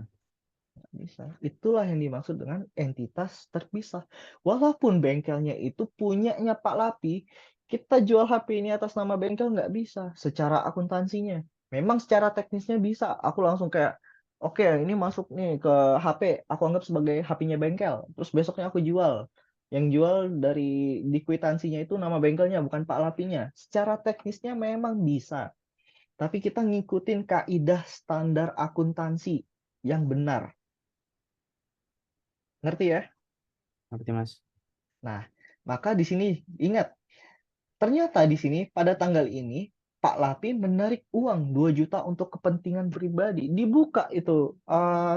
A: Nggak bisa. Itulah yang dimaksud dengan entitas terpisah. Walaupun bengkelnya itu punyanya Pak Lapi, kita jual HP ini atas nama bengkel nggak bisa secara akuntansinya. Memang secara teknisnya bisa. Aku langsung kayak, oke, ini masuk nih ke HP, aku anggap sebagai HP-nya bengkel. Terus besoknya aku jual. Yang jual dari di kwitansinya itu nama bengkelnya, bukan Pak Lapinya. Secara teknisnya memang bisa. Tapi kita ngikutin kaidah standar akuntansi yang benar. Ngerti ya?
B: Ngerti, Mas?
A: Nah, maka di sini ingat, ternyata di sini pada tanggal ini Pak Lapi menarik uang 2 juta untuk kepentingan pribadi. Dibuka itu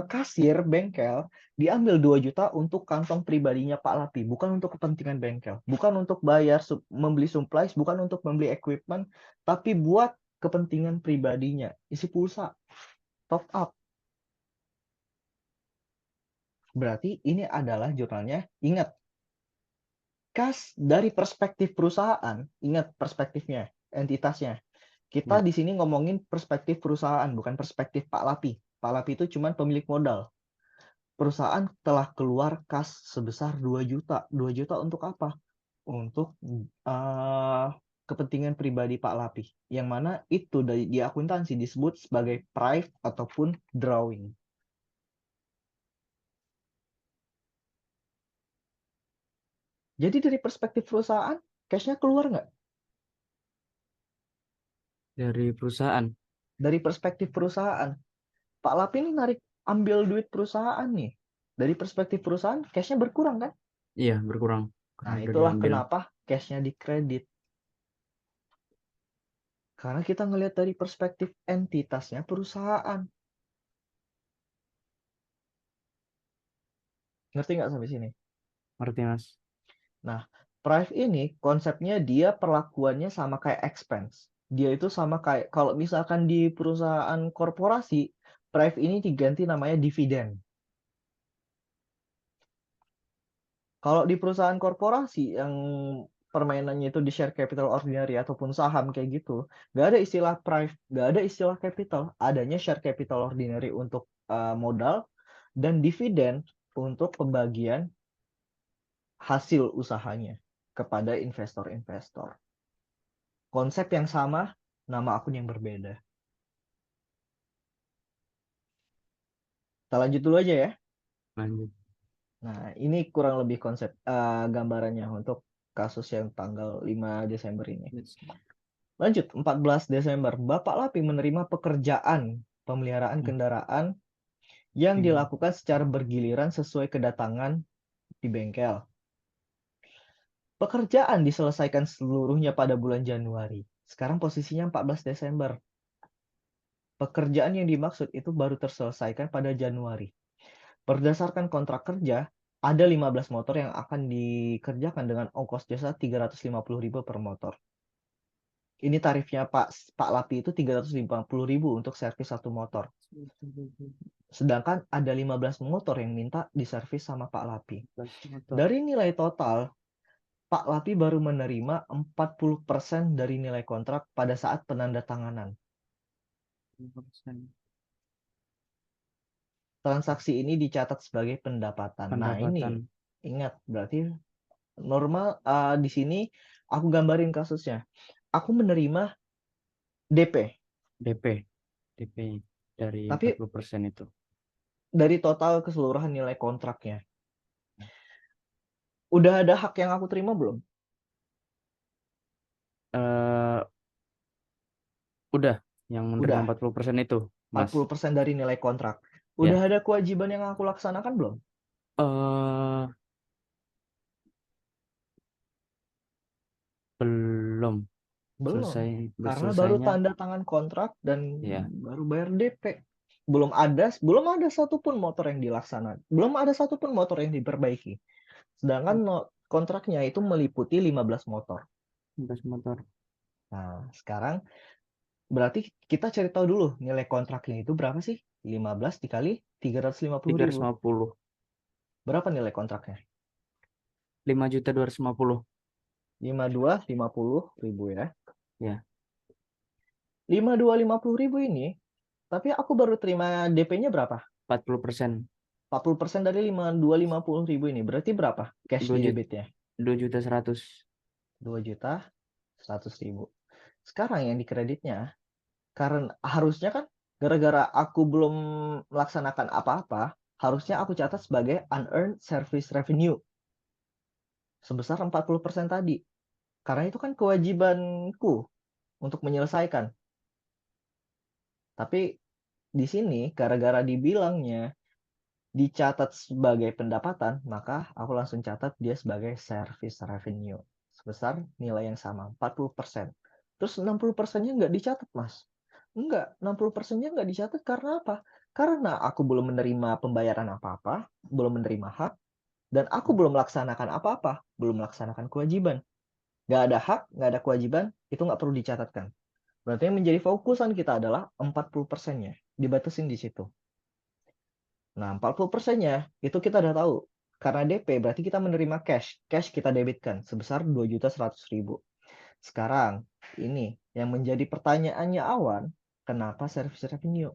A: kasir bengkel, diambil 2 juta untuk kantong pribadinya Pak Lapi, bukan untuk kepentingan bengkel, bukan untuk bayar membeli supplies, bukan untuk membeli equipment, tapi buat kepentingan pribadinya, isi pulsa, top up. Berarti ini adalah jurnalnya. Ingat, kas dari perspektif perusahaan, ingat perspektifnya, entitasnya. Kita
B: Ya,
A: di sini ngomongin perspektif perusahaan, bukan perspektif Pak Lapi. Pak Lapi itu cuma pemilik modal. Perusahaan telah keluar kas sebesar 2 juta. 2 juta untuk apa? Untuk kepentingan pribadi Pak Lapi. Yang mana itu di akuntansi disebut sebagai prive ataupun drawing. Jadi dari perspektif perusahaan, cashnya keluar nggak?
B: dari perusahaan.
A: Dari perspektif perusahaan, Pak Lapi ini narik ambil duit perusahaan nih. Dari perspektif perusahaan, cashnya berkurang kan?
B: Iya, berkurang karena
A: Nah,
B: udah
A: itulah
B: diambil.
A: kenapa cashnya dikredit. Karena kita ngelihat dari perspektif entitasnya perusahaan. Ngerti nggak sampai sini?
B: Ngerti, Mas?
A: Nah, price ini konsepnya dia perlakuannya sama kayak expense. Dia itu sama kayak, kalau misalkan di perusahaan korporasi, price ini diganti namanya dividen. Kalau di perusahaan korporasi yang permainannya itu di share capital ordinary ataupun saham kayak gitu, nggak ada istilah price, nggak ada istilah capital, adanya share capital ordinary untuk modal dan dividen untuk pembagian hasil usahanya kepada investor-investor. Konsep yang sama, nama akun yang berbeda. Kita lanjut dulu aja ya.
B: Lanjut.
A: Nah, ini kurang lebih konsep gambarannya untuk kasus yang tanggal 5 Desember ini. Lanjut, 14 Desember, Bapak Lapi menerima pekerjaan pemeliharaan kendaraan yang dilakukan secara bergiliran sesuai kedatangan di bengkel. Pekerjaan diselesaikan seluruhnya pada bulan Januari. Sekarang posisinya 14 Desember. Pekerjaan yang dimaksud itu baru terselesaikan pada Januari. Berdasarkan kontrak kerja, ada 15 motor yang akan dikerjakan dengan ongkos jasa 350.000 per motor. Ini tarifnya Pak Lapi itu 350.000 untuk servis satu motor. Sedangkan ada 15 motor yang minta diservis sama Pak Lapi. Dari nilai total, Pak Lapi baru menerima 40% dari nilai kontrak pada saat penandatanganan. Transaksi ini dicatat sebagai pendapatan. Nah, ini
B: Pendapatan
A: ingat, berarti normal di sini aku gambarin kasusnya. Aku menerima DP,
B: DP. DP dari
A: tapi
B: 40% itu.
A: dari total keseluruhan nilai kontraknya. Udah ada hak yang aku terima belum?
B: Eh udah yang menerima
A: Udah,
B: 40% itu, Mas.
A: 40% dari nilai kontrak. Udah
B: Ya.
A: ada kewajiban yang aku laksanakan belum?
B: Eh Belum
A: Belum,
B: selesai,
A: karena baru
B: berselesainya.
A: tanda tangan kontrak dan
B: Ya,
A: baru bayar DP. Belum ada satupun motor yang dilaksanakan, belum ada satupun motor yang diperbaiki. Sedangkan kontraknya itu meliputi 15 motor.
B: bekas motor
A: Nah, sekarang berarti kita cari tahu dulu nilai kontraknya itu berapa sih? 15 dikali 350.000.
B: 350.
A: Berapa nilai kontraknya?
B: 5.250.000.
A: 52.50.000 ya.
B: Ya,
A: 52.50.000 ini, tapi aku baru terima DP-nya berapa?
B: 40%.
A: 40% dari 52.50.000 ini. Berarti berapa cash
B: 2
A: di
B: juta,
A: debitnya?
B: 2.100.000.
A: 2.100.000. Sekarang yang di kreditnya, karena harusnya kan gara-gara aku belum melaksanakan apa-apa, harusnya aku catat sebagai unearned service revenue sebesar 40% tadi. Karena itu kan kewajibanku untuk menyelesaikan. Tapi di sini gara-gara dibilangnya dicatat sebagai pendapatan, maka aku langsung catat dia sebagai service revenue sebesar nilai yang sama, 40%. Terus 60%-nya nggak dicatat, Mas. Enggak, 60%-nya nggak dicatat karena apa? Karena aku belum menerima pembayaran apa-apa, belum menerima hak, dan aku belum melaksanakan apa-apa, belum melaksanakan kewajiban. Nggak ada hak, nggak ada kewajiban, itu nggak perlu dicatatkan. Berarti yang menjadi fokusan kita adalah 40%-nya, dibatasin di situ. Nah, 40%-nya itu kita udah tahu. Karena DP berarti kita menerima cash. Cash kita debitkan sebesar 2.100.000. Sekarang, ini yang menjadi pertanyaannya Awan, kenapa service revenue?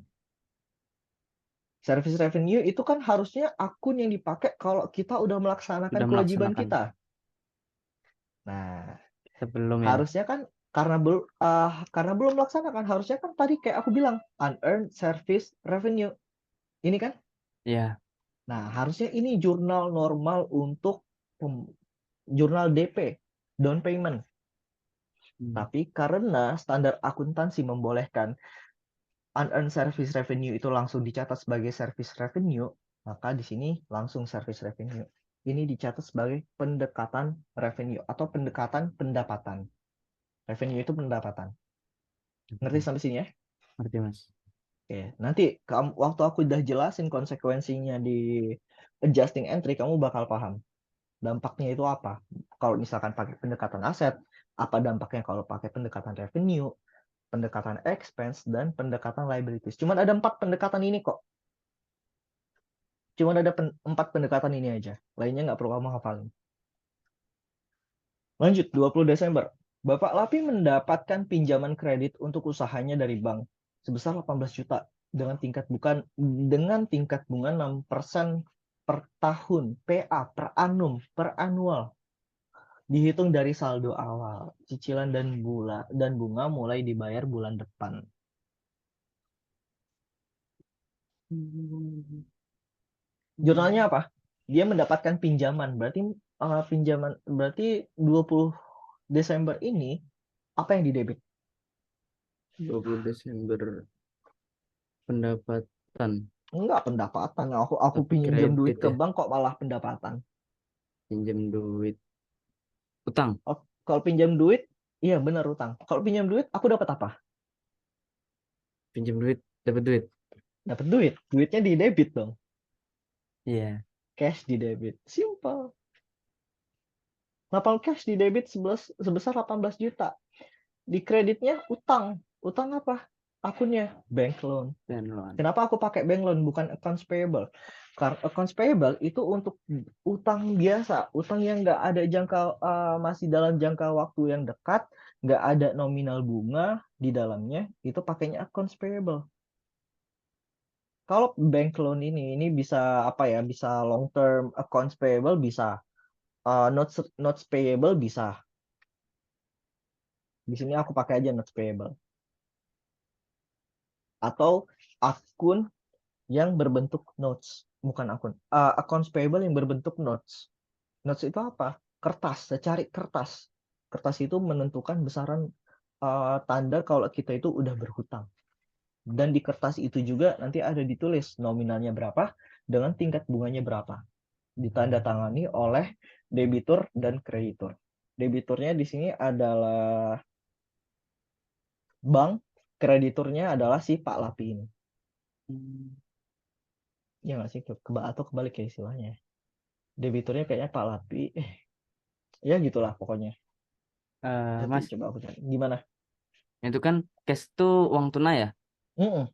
A: Service revenue itu kan harusnya akun yang dipakai kalau kita udah melaksanakan
B: Sudah
A: kewajiban
B: melaksanakan.
A: kita. Nah,
B: Sebelum ya.
A: harusnya kan karena belum melaksanakan, harusnya kan tadi kayak aku bilang, unearned service revenue. Ini kan.
B: Ya.
A: Nah, harusnya ini jurnal normal untuk jurnal DP, down payment.
B: Hmm.
A: Tapi karena standar akuntansi membolehkan unearned service revenue itu langsung dicatat sebagai service revenue, maka di sini langsung service revenue. Ini dicatat sebagai pendekatan revenue atau pendekatan pendapatan. Revenue itu pendapatan. Ngerti
B: Oke.
A: sampai sini ya?
B: Ngerti, Mas.
A: Oke, nanti waktu aku udah jelasin konsekuensinya di adjusting entry, kamu bakal paham dampaknya itu apa. Kalau misalkan pakai pendekatan aset, apa dampaknya kalau pakai pendekatan revenue, pendekatan expense, dan pendekatan liabilities. Cuman ada 4 pendekatan ini kok. Cuman ada 4 pendekatan ini aja. Lainnya nggak perlu kamu hafalin. Lanjut, 20 Desember. Bapak Lapi mendapatkan pinjaman kredit untuk usahanya dari bank sebesar 18 juta dengan tingkat bunga 6% per tahun, PA per annum, per annual. Dihitung dari saldo awal, cicilan dan bunga mulai dibayar bulan depan. Jurnalnya apa? Dia mendapatkan pinjaman. Berarti 20 Desember ini apa yang didebit?
B: 20 Desember pendapatan.
A: Enggak pendapatan. Aku
B: Tapi
A: pinjam duit
B: kredit
A: ke
B: ya.
A: bank kok malah pendapatan.
B: Pinjam duit. Utang.
A: Oh, kalau pinjam duit, iya benar utang. Kalau pinjam duit, aku dapat apa?
B: Pinjam duit. Dapat duit.
A: Dapat duit. Duitnya di debit dong.
B: Iya.
A: Cash di debit. Simple. 8 cash di debit sebesar 18 juta. Di kreditnya utang. Utang apa? Akunnya bank loan.
B: Dan loan.
A: Kenapa aku pakai bank loan bukan accounts payable? Karena accounts payable itu untuk utang biasa, utang yang nggak ada masih dalam jangka waktu yang dekat, nggak ada nominal bunga di dalamnya, itu pakainya accounts payable. Kalau bank loan ini bisa apa ya? Bisa long term accounts payable, bisa notes payable bisa. Di sini aku pakai aja notes payable. Atau akun yang berbentuk notes, bukan akun. Accounts payable yang berbentuk notes. Notes itu apa? Kertas, secari kertas. Kertas itu menentukan besaran tanda kalau kita itu udah berhutang. Dan di kertas itu juga nanti ada ditulis nominalnya berapa dengan tingkat bunganya berapa. Ditandatangani oleh debitur dan kreditur. Debiturnya di sini adalah bank, krediturnya adalah si Pak Lapi ini.
B: Hmm.
A: Ya nggak sih, atau kebalik ya istilahnya. Debiturnya kayaknya Pak Lapi, ya gitulah pokoknya. Nanti
B: Mas,
A: coba aku cari. Gimana?
B: itu kan cash tuh uang tunai ya.
A: Mm-mm.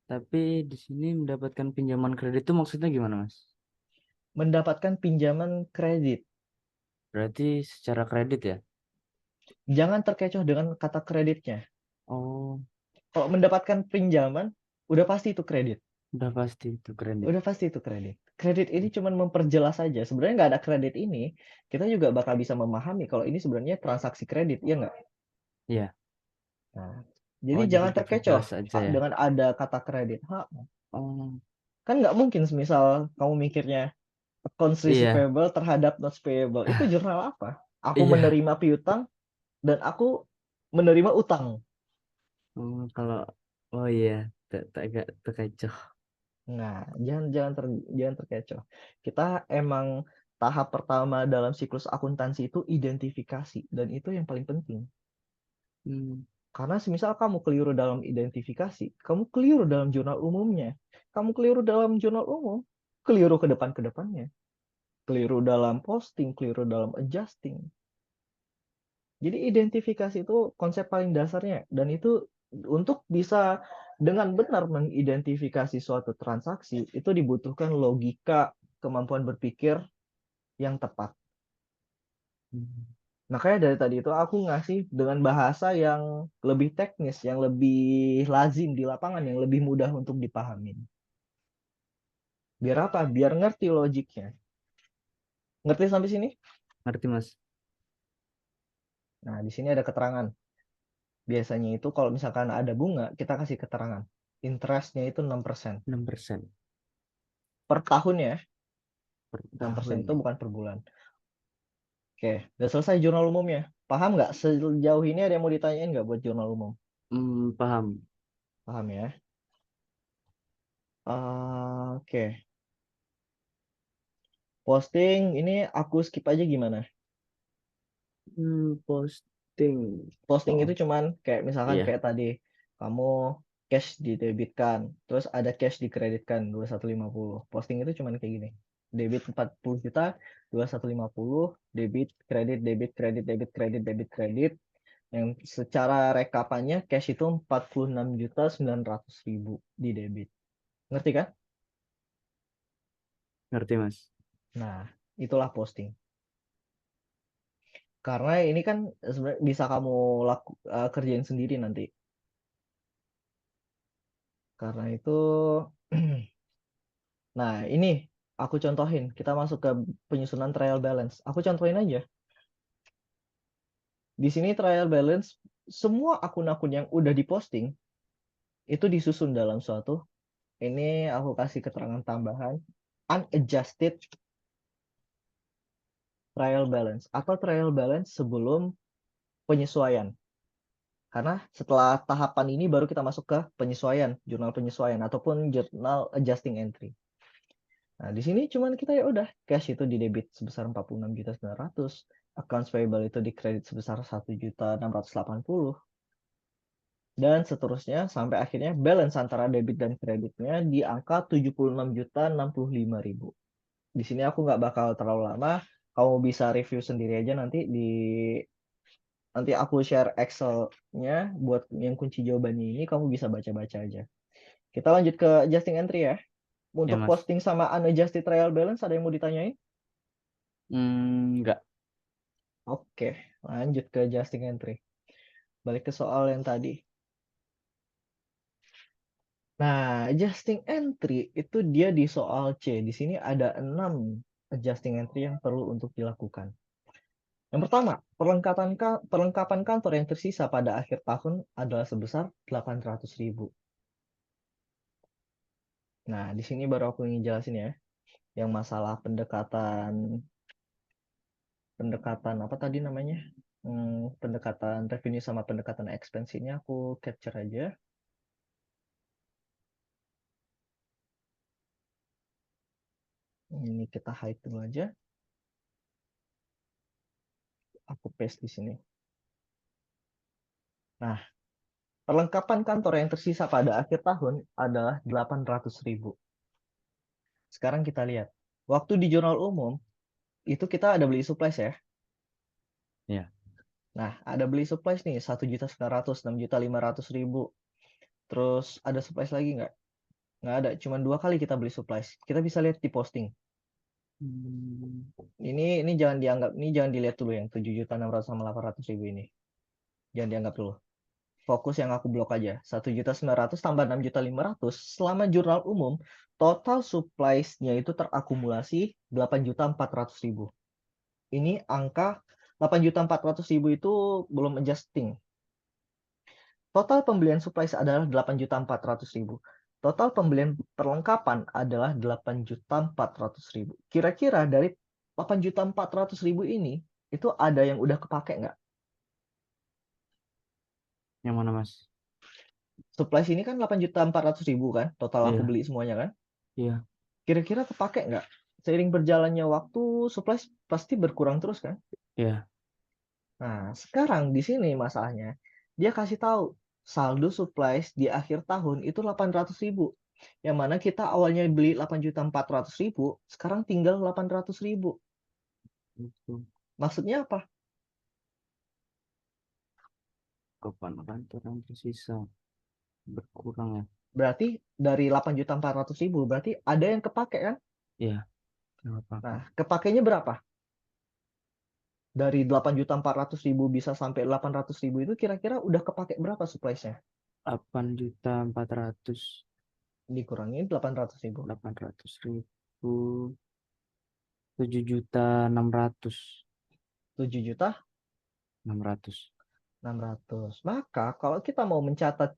B: Tapi di sini mendapatkan pinjaman kredit itu maksudnya gimana, Mas?
A: Mendapatkan pinjaman kredit.
B: Berarti secara kredit ya?
A: Jangan terkecoh dengan kata kreditnya.
B: Oh,
A: Kalau mendapatkan pinjaman, udah pasti itu kredit.
B: udah pasti itu kredit.
A: Udah pasti itu kredit. Kredit ini cuma memperjelas saja. Sebenarnya nggak ada kredit ini, kita juga bakal bisa memahami kalau ini sebenarnya transaksi kredit, ya nggak?
B: Iya.
A: Nah,
B: Oh,
A: jadi
B: jadi
A: jangan terkecoh
B: diperjelas aja ya.
A: dengan ada kata kredit.
B: Oh,
A: Kan nggak mungkin misal kamu mikirnya accounts
B: iya.
A: receivable terhadap notes payable. Itu jurnal apa? Aku
B: Iya.
A: menerima piutang dan aku menerima utang.
B: Oh, kalau oh iya, tak agak terkecoh.
A: Nah, jangan terkecoh. Kita emang tahap pertama dalam siklus akuntansi itu identifikasi dan itu yang paling penting.
B: Hmm.
A: Karena semisal kamu keliru dalam identifikasi, kamu keliru dalam jurnal umumnya. Kamu keliru dalam jurnal umum, keliru ke depannya. Keliru dalam posting, keliru dalam adjusting. Jadi identifikasi itu konsep paling dasarnya dan itu untuk bisa dengan benar mengidentifikasi suatu transaksi itu dibutuhkan logika, kemampuan berpikir yang tepat.
B: Hmm.
A: Makanya dari tadi itu aku ngasih dengan bahasa yang lebih teknis, yang lebih lazim di lapangan, yang lebih mudah untuk dipahami. Biar apa? Biar ngerti logiknya. Ngerti sampai sini?
B: Ngerti, Mas?
A: Nah, di sini ada keterangan. Biasanya itu kalau misalkan ada bunga, kita kasih keterangan. Interestnya itu 6%.
B: 6%
A: Per tahun ya.
B: per
A: 6%
B: tahun.
A: itu bukan per bulan. Oke, udah selesai jurnal umumnya. Paham nggak? Sejauh ini ada yang mau ditanyain nggak buat jurnal umum?
B: Paham.
A: Paham ya? Oke. Posting, ini aku skip aja gimana?
B: Posting.
A: Posting
B: Oh,
A: itu cuman kayak misalkan
B: iya.
A: kayak tadi. Kamu cash didebitkan, terus ada cash dikreditkan 2150. Posting itu cuman kayak gini. Debit 40 juta, 2150, debit, kredit, debit, kredit, debit, kredit. Yang secara rekapannya cash itu 46.900.000 di debit. Ngerti kan?
B: Ngerti, Mas.
A: Nah, itulah posting. Karena ini kan sebenarnya bisa kamu kerjain sendiri nanti. Karena itu, nah ini aku contohin. Kita masuk ke penyusunan trial balance. Aku contohin aja. Di sini trial balance, semua akun-akun yang udah diposting itu disusun dalam suatu. Ini aku kasih keterangan tambahan. Unadjusted trial balance atau trial balance sebelum penyesuaian. Karena setelah tahapan ini baru kita masuk ke penyesuaian, jurnal penyesuaian ataupun jurnal adjusting entry. Nah, di sini cuman kita ya udah cash itu di debit sebesar 46.900, accounts payable itu di kredit sebesar 1.680 dan seterusnya sampai akhirnya balance antara debit dan kreditnya di angka 76.065.000. Di sini aku nggak bakal terlalu lama, kamu bisa review sendiri aja nanti aku share Excel-nya buat yang kunci jawabannya ini kamu bisa baca-baca aja. Kita lanjut ke adjusting entry ya.
B: Ya,
A: Untuk
B: Mas.
A: posting sama unadjusted trial balance ada yang mau ditanyain?
B: Enggak.
A: Oke, lanjut ke adjusting entry. Balik ke soal yang tadi. Nah, adjusting entry itu dia di soal C. Di sini ada 6 adjusting entry yang perlu untuk dilakukan. Yang pertama, perlengkapan kantor yang tersisa pada akhir tahun adalah sebesar 800.000. Nah, di sini baru aku ingin jelasin ya. Yang masalah pendekatan pendekatan apa tadi namanya? Pendekatan revenue sama pendekatan expense ini aku capture aja. Ini kita hide dulu aja. Aku paste di sini. Nah, perlengkapan kantor yang tersisa pada akhir tahun adalah 800.000. Sekarang kita lihat. Waktu di jurnal umum, itu kita ada beli supplies ya.
B: Ya.
A: Nah, ada beli supplies nih, 1.900.000, 6.500.000. Terus ada supplies lagi nggak? Nggak ada, cuma 2 kali kita beli supplies. Kita bisa lihat di posting.
B: Hmm,
A: Ini jangan dianggap, ini jangan dilihat dulu yang 7.600.000 sama 800.000 ini. Jangan dianggap dulu. Fokus yang aku blok aja. 1.900.000 tambah 6.500.000 selama jurnal umum, total supplies-nya itu terakumulasi 8.400.000. Ini angka 8.400.000 itu belum adjusting. Total pembelian supplies adalah 8.400.000. Total pembelian perlengkapan adalah 8.400.000. Kira-kira dari 8.400.000 ini, itu ada yang udah kepake nggak?
B: yang mana Mas?
A: Supplies ini kan 8.400.000 kan, total aku
B: Iya,
A: beli semuanya kan.
B: iya,
A: Kira-kira kepake nggak? Seiring berjalannya waktu, supplies pasti berkurang terus kan?
B: iya.
A: Nah, sekarang di sini masalahnya, dia kasih tahu saldo supplies di akhir tahun itu 800.000. Yang mana kita awalnya beli 8.400.000, sekarang tinggal 800.000.
B: Itu
A: Maksudnya apa?
B: kapan kantor yang tersisa berkurang ya?
A: Berarti dari 8.400.000, berarti ada yang kepake kan?
B: Iya, kenapa
A: Nah,
B: Kak?
A: kepakainya berapa? Dari 8.400.000 bisa sampai 800.000 itu kira-kira udah kepake berapa suppliesnya?
B: 8.400.000,
A: Dikurangi 800.000.
B: 800.000, 7.600.000,
A: 7.600.000.
B: 600.
A: Maka kalau kita mau mencatat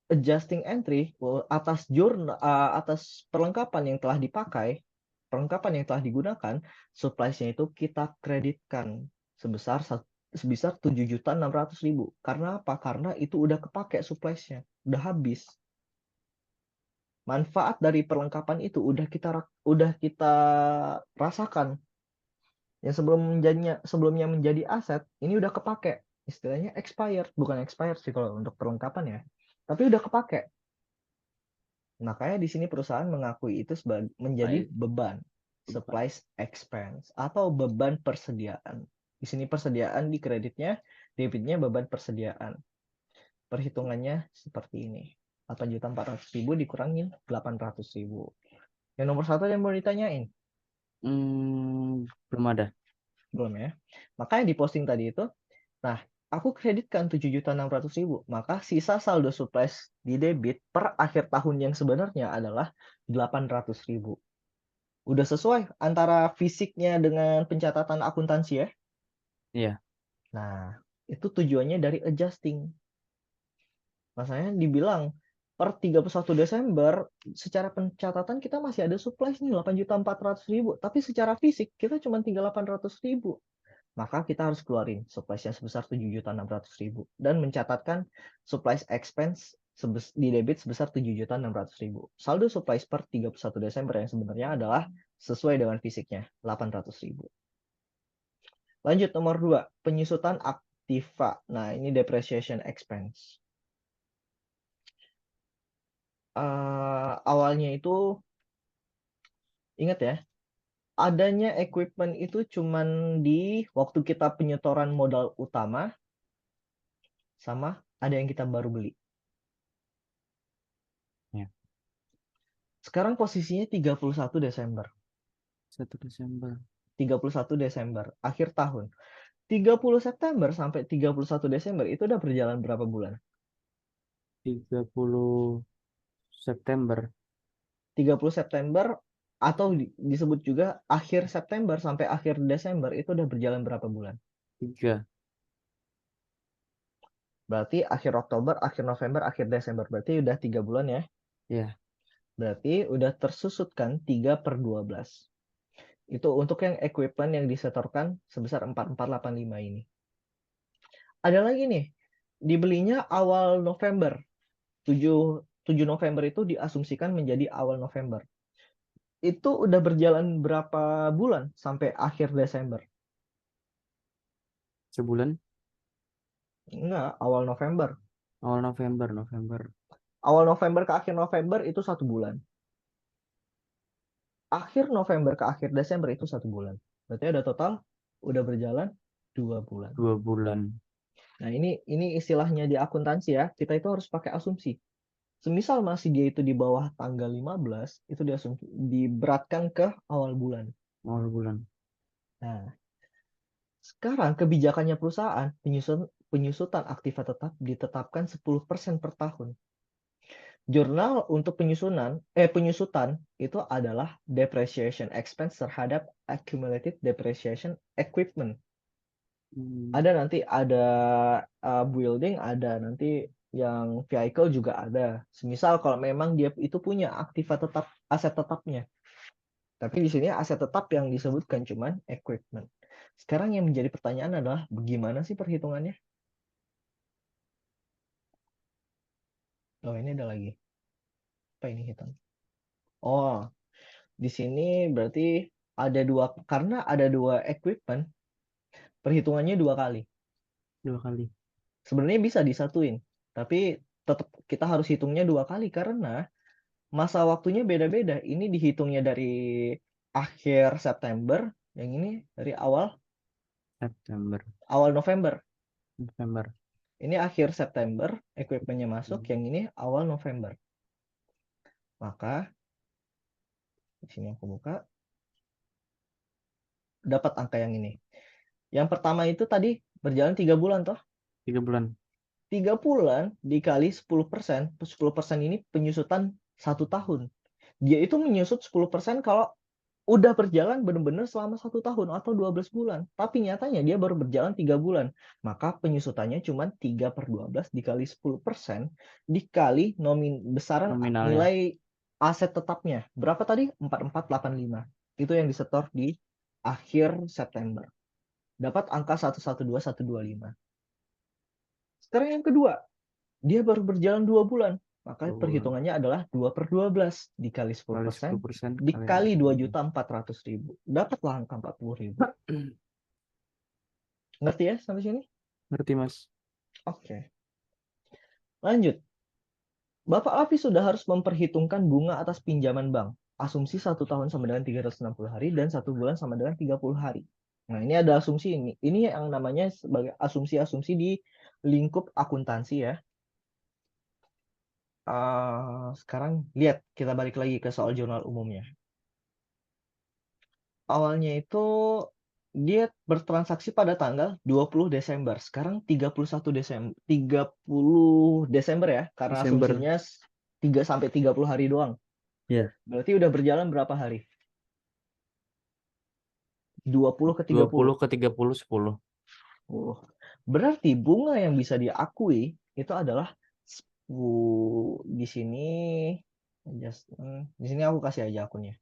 A: adjusting entry atas atas perlengkapan yang telah dipakai, perlengkapan yang telah digunakan, supplies-nya itu kita kreditkan sebesar 7.600.000. Karena apa? Karena itu udah kepake supplies-nya, udah habis. Manfaat dari perlengkapan itu udah kita rasakan. Yang sebelumnya menjadi aset, ini udah kepake. Istilahnya expired, bukan expired sih kalau untuk perlengkapan ya. Tapi udah kepake. Makanya di sini perusahaan mengakui itu menjadi
B: Baik,
A: beban,
B: beban.
A: supplies expense atau beban persediaan. Di sini persediaan di kreditnya, debitnya beban persediaan. Perhitungannya seperti ini. 8.400.000 dikurangin 800.000. Yang nomor satu yang mau ditanyain?
B: Belum ada.
A: Belum ya. Makanya di posting tadi itu, nah, aku kreditkan 7.600.000, maka sisa saldo supplies di debit per akhir tahun yang sebenarnya adalah 800.000. Udah sesuai antara fisiknya dengan pencatatan akuntansi ya.
B: Iya,
A: Nah, itu tujuannya dari adjusting. Masanya dibilang per 31 Desember secara pencatatan kita masih ada supplies nih 8.400.000, tapi secara fisik kita cuma tinggal 800.000. Maka kita harus keluarin supplies yang sebesar 7.600.000 dan mencatatkan supplies expense di debit sebesar 7.600.000. Saldo supplies per 31 Desember yang sebenarnya adalah sesuai dengan fisiknya 800.000. Lanjut nomor 2, penyusutan aktiva. Nah, ini depreciation expense. Awalnya itu ingat ya, adanya equipment itu cuman di waktu kita penyetoran modal utama sama ada yang kita baru beli.
B: ya.
A: Sekarang posisinya 31 Desember.
B: 1 Desember.
A: 31 Desember, akhir tahun. 30 September sampai 31 Desember itu udah berjalan berapa bulan?
B: 30 September.
A: 30 September atau disebut juga akhir September sampai akhir Desember itu udah berjalan berapa bulan?
B: 3.
A: Berarti akhir Oktober, akhir November, akhir Desember. Berarti udah 3 bulan ya.
B: Ya.
A: Berarti udah tersusutkan 3/12. Itu untuk yang equipment yang disetorkan sebesar 4.485 ini. Ada lagi nih, dibelinya awal November. 7 November itu diasumsikan menjadi awal November. Itu udah berjalan berapa bulan sampai akhir Desember?
B: Sebulan?
A: Enggak, awal November.
B: Awal November, November.
A: Awal November ke akhir November itu 1 bulan. Akhir November ke akhir Desember itu 1 bulan. Berarti ada total udah berjalan 2 bulan.
B: 2 bulan.
A: Nah, ini istilahnya di akuntansi ya, kita itu harus pakai asumsi. Semisal masih dia itu di bawah tanggal 15, itu diasumsi, diberatkan ke awal bulan.
B: Awal bulan.
A: Nah, sekarang kebijakannya perusahaan, penyusutan aktiva tetap ditetapkan 10% per tahun. Jurnal untuk penyusutan itu adalah depreciation expense terhadap accumulated depreciation equipment. Ada nanti ada building, ada nanti yang vehicle juga ada. Semisal kalau memang dia itu punya aktiva tetap, aset tetapnya. Tapi di sini aset tetap yang disebutkan cuman equipment. Sekarang yang menjadi pertanyaan adalah bagaimana sih perhitungannya? Oh, ini ada lagi. Apa ini hitam? Oh, di sini berarti karena ada dua equipment, perhitungannya 2 kali.
B: 2 kali.
A: Sebenarnya bisa disatuin, tapi tetap kita harus hitungnya 2 kali karena masa waktunya beda-beda. Ini dihitungnya dari akhir September, yang ini dari awal
B: September,
A: November.
B: November.
A: Ini akhir September, equipmentnya masuk, yang ini awal November. Maka di sini aku buka, dapat angka yang ini. Yang pertama itu tadi berjalan 3 bulan toh.
B: 3 bulan.
A: 3 bulan dikali 10%, 10% ini penyusutan 1 tahun. Dia itu menyusut 10% kalau udah berjalan benar-benar selama 1 tahun atau 12 bulan. Tapi nyatanya dia baru berjalan 3 bulan. Maka penyusutannya cuma 3/12 dikali 10% dikali besaran
B: Nominalnya.
A: nilai aset tetapnya. Berapa tadi? 4485. Itu yang disetor di akhir September. Dapat angka 112.125. Sekarang yang kedua, dia baru berjalan 2 bulan. Maka
B: 2 bulan.
A: perhitungannya adalah 2/12 dikali
B: Kali
A: 10%
B: 10%
A: dikali 2.400.000. Dapatlah angka 40.000. Ngerti ya sampai sini?
B: Ngerti, Mas.
A: Oke. Lanjut. Bapak Lapi sudah harus memperhitungkan bunga atas pinjaman bank. Asumsi 1 tahun sama dengan 360 hari dan 1 bulan sama dengan 30 hari. Nah, ini ada asumsi ini. Ini yang namanya sebagai asumsi-asumsi di lingkup akuntansi ya. Sekarang lihat, kita balik lagi ke soal jurnal umumnya. Awalnya itu dia bertransaksi pada tanggal 20 Desember. Sekarang 31 Desember. 30 Desember ya, karena
B: Desember.
A: asumsinya 3 sampai 30 hari doang.
B: Iya.
A: Berarti udah berjalan berapa hari? 20 ke 30.
B: 20 ke 30, 10.
A: Berarti bunga yang bisa diakui itu adalah di sini aku kasih aja akunnya.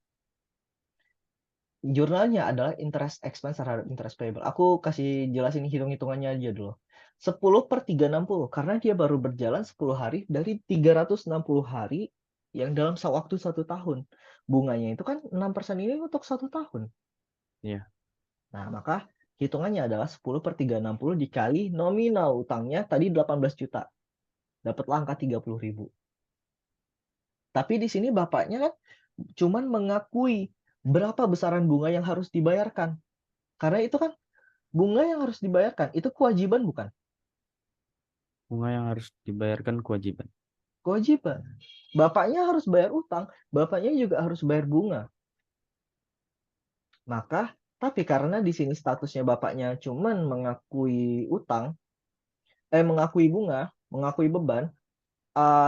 A: Jurnalnya adalah interest expense terhadap interest payable. Aku kasih jelasin hitung-hitungannya aja dulu. 10/360 karena dia baru berjalan 10 hari dari 360 hari yang dalam waktu 1 tahun. Bunganya itu kan 6% ini untuk 1 tahun.
B: Iya.
A: Nah, maka hitungannya adalah 10/360 dikali nominal utangnya tadi 18 juta. Dapatlah angka 30.000. Tapi di sini bapaknya kan cuman mengakui berapa besaran bunga yang harus dibayarkan. Karena itu kan bunga yang harus dibayarkan, itu kewajiban bukan?
B: Bunga yang harus dibayarkan kewajiban.
A: Kewajiban. Bapaknya harus bayar utang, bapaknya juga harus bayar bunga. Maka, tapi karena di sini statusnya bapaknya cuman mengakui utang, mengakui bunga, mengakui beban,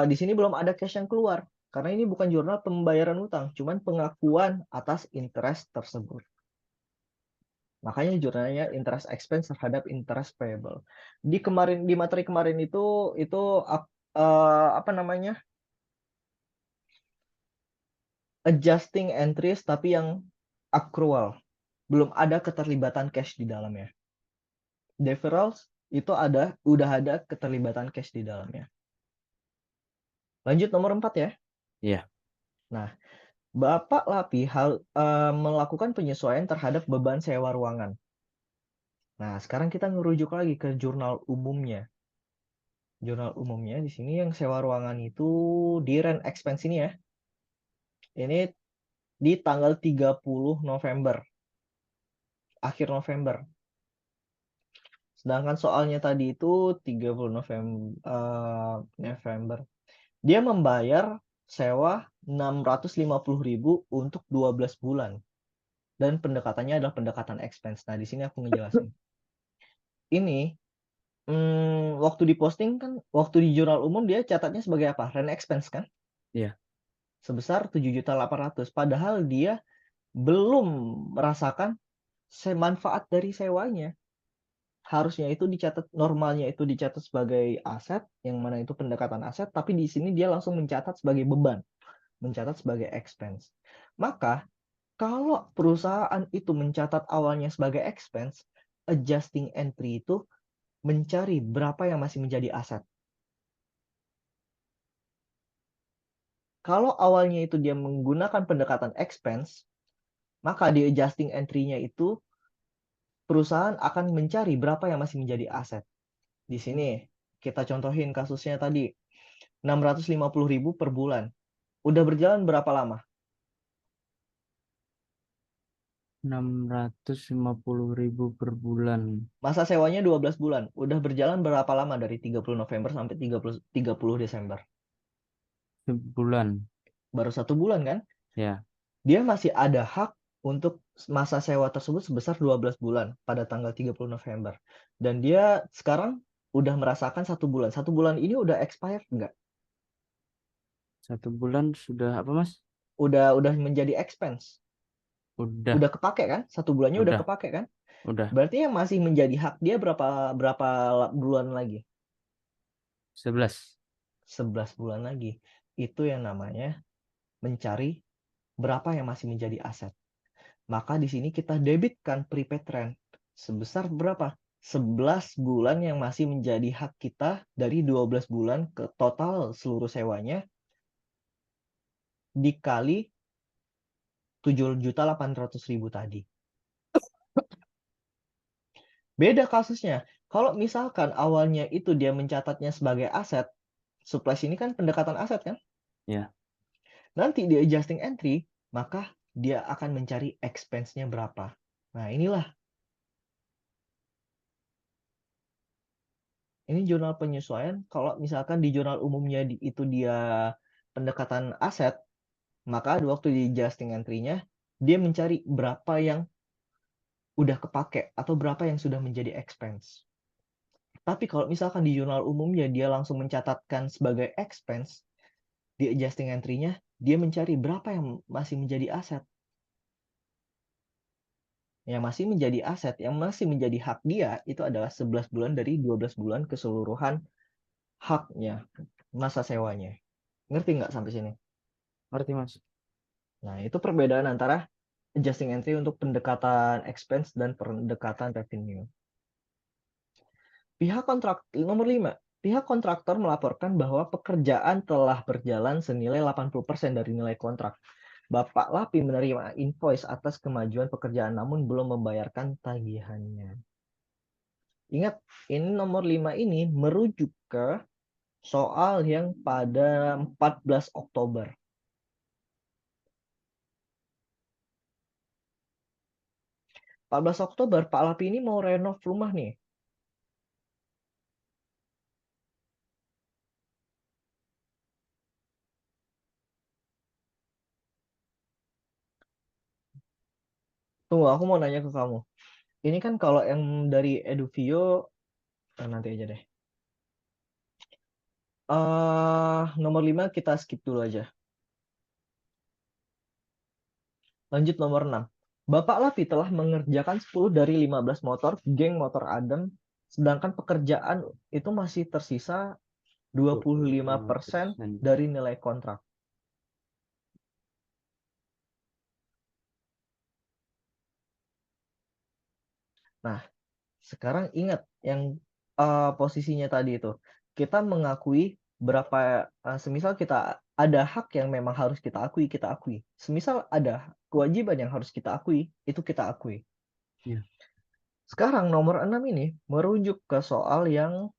A: di sini belum ada cash yang keluar. Karena ini bukan jurnal pembayaran utang, cuman pengakuan atas interest tersebut. Makanya jurnalnya interest expense terhadap interest payable. Di materi kemarin itu apa namanya? Adjusting entries tapi yang accrual. Belum ada keterlibatan cash di dalamnya. Deferrals itu udah ada keterlibatan cash di dalamnya. Lanjut nomor 4 ya.
B: Iya.
A: Nah, Bapak Lapi melakukan penyesuaian terhadap beban sewa ruangan. Nah, sekarang kita ngerujuk lagi ke jurnal umumnya. Jurnal umumnya di sini yang sewa ruangan itu di rent expense ini ya. Ini di tanggal 30 November, akhir November. Sedangkan soalnya tadi itu 30 November. Dia membayar sewa 650.000 untuk 12 bulan. Dan pendekatannya adalah pendekatan expense. Nah, di sini aku ngejelasin. Ini waktu diposting kan, waktu di jurnal umum dia catatnya sebagai apa? Rent expense kan?
B: Iya.
A: Sebesar 7.800.000. Padahal dia belum merasakan manfaat dari sewanya. Harusnya itu dicatat, normalnya itu dicatat sebagai aset, yang mana itu pendekatan aset, tapi di sini dia langsung mencatat sebagai beban, mencatat sebagai expense. Maka kalau perusahaan itu mencatat awalnya sebagai expense, adjusting entry itu mencari berapa yang masih menjadi aset. Kalau awalnya itu dia menggunakan pendekatan expense, maka di adjusting entry-nya itu perusahaan akan mencari berapa yang masih menjadi aset. Di sini kita contohin kasusnya tadi, 650.000 per bulan. Udah berjalan berapa lama?
B: 650.000 per bulan.
A: Masa sewanya 12 bulan. Udah berjalan berapa lama dari 30 November sampai 30 Desember?
B: Sebulan.
A: Baru 1 bulan kan?
B: Ya.
A: Dia masih ada hak untuk masa sewa tersebut sebesar 12 bulan pada tanggal 30 November. Dan dia sekarang udah merasakan 1 bulan. 1 bulan ini udah expired nggak?
B: 1 bulan sudah apa, Mas?
A: Udah menjadi expense.
B: Udah.
A: Udah kepake kan? 1 bulannya udah
B: Udah.
A: kepake kan?
B: Udah.
A: Berarti yang masih menjadi hak dia berapa bulan lagi?
B: 11.
A: 11 bulan lagi. Itu yang namanya mencari berapa yang masih menjadi aset. Maka di sini kita debitkan prepaid rent sebesar berapa? 11 bulan yang masih menjadi hak kita dari 12 bulan ke total seluruh sewanya dikali 7.800.000 tadi. Beda kasusnya. Kalau misalkan awalnya itu dia mencatatnya sebagai aset, surplus ini kan pendekatan aset kan?
B: Ya.
A: Nanti di adjusting entry, maka dia akan mencari expense-nya berapa. Nah, inilah. Ini jurnal penyesuaian. Kalau misalkan di jurnal umumnya itu dia pendekatan aset, maka waktu di adjusting entry-nya, dia mencari berapa yang udah kepake atau berapa yang sudah menjadi expense. Tapi kalau misalkan di jurnal umumnya dia langsung mencatatkan sebagai expense, di adjusting entry-nya, dia mencari berapa yang masih menjadi aset. Yang masih menjadi aset, yang masih menjadi hak dia, itu adalah 11 bulan dari 12 bulan keseluruhan haknya, masa sewanya. Ngerti nggak sampai sini?
B: Ngerti, Mas?
A: Nah, itu perbedaan antara adjusting entry untuk pendekatan expense dan pendekatan revenue. Nomor 5. Pihak kontraktor melaporkan bahwa pekerjaan telah berjalan senilai 80% dari nilai kontrak. Bapak Lapi menerima invoice atas kemajuan pekerjaan namun belum membayarkan tagihannya. Ingat, ini nomor 5 ini merujuk ke soal yang pada 14 Oktober. 14 Oktober, Pak Lapi ini mau renov rumah nih. Tunggu, aku mau nanya ke kamu. Ini kan kalau yang dari Eduvio, nanti aja deh. Nomor 5 kita skip dulu aja. Lanjut nomor 6. Bapak Lapi telah mengerjakan 10 dari 15 motor geng motor Adem, sedangkan pekerjaan itu masih tersisa 25%
B: 25%.
A: dari nilai kontrak. Nah, sekarang ingat yang posisinya tadi itu. Kita mengakui berapa, semisal kita ada hak yang memang harus kita akui, kita akui. Semisal ada kewajiban yang harus kita akui, itu kita akui.
B: Ya.
A: Sekarang nomor 6 ini merujuk ke soal yang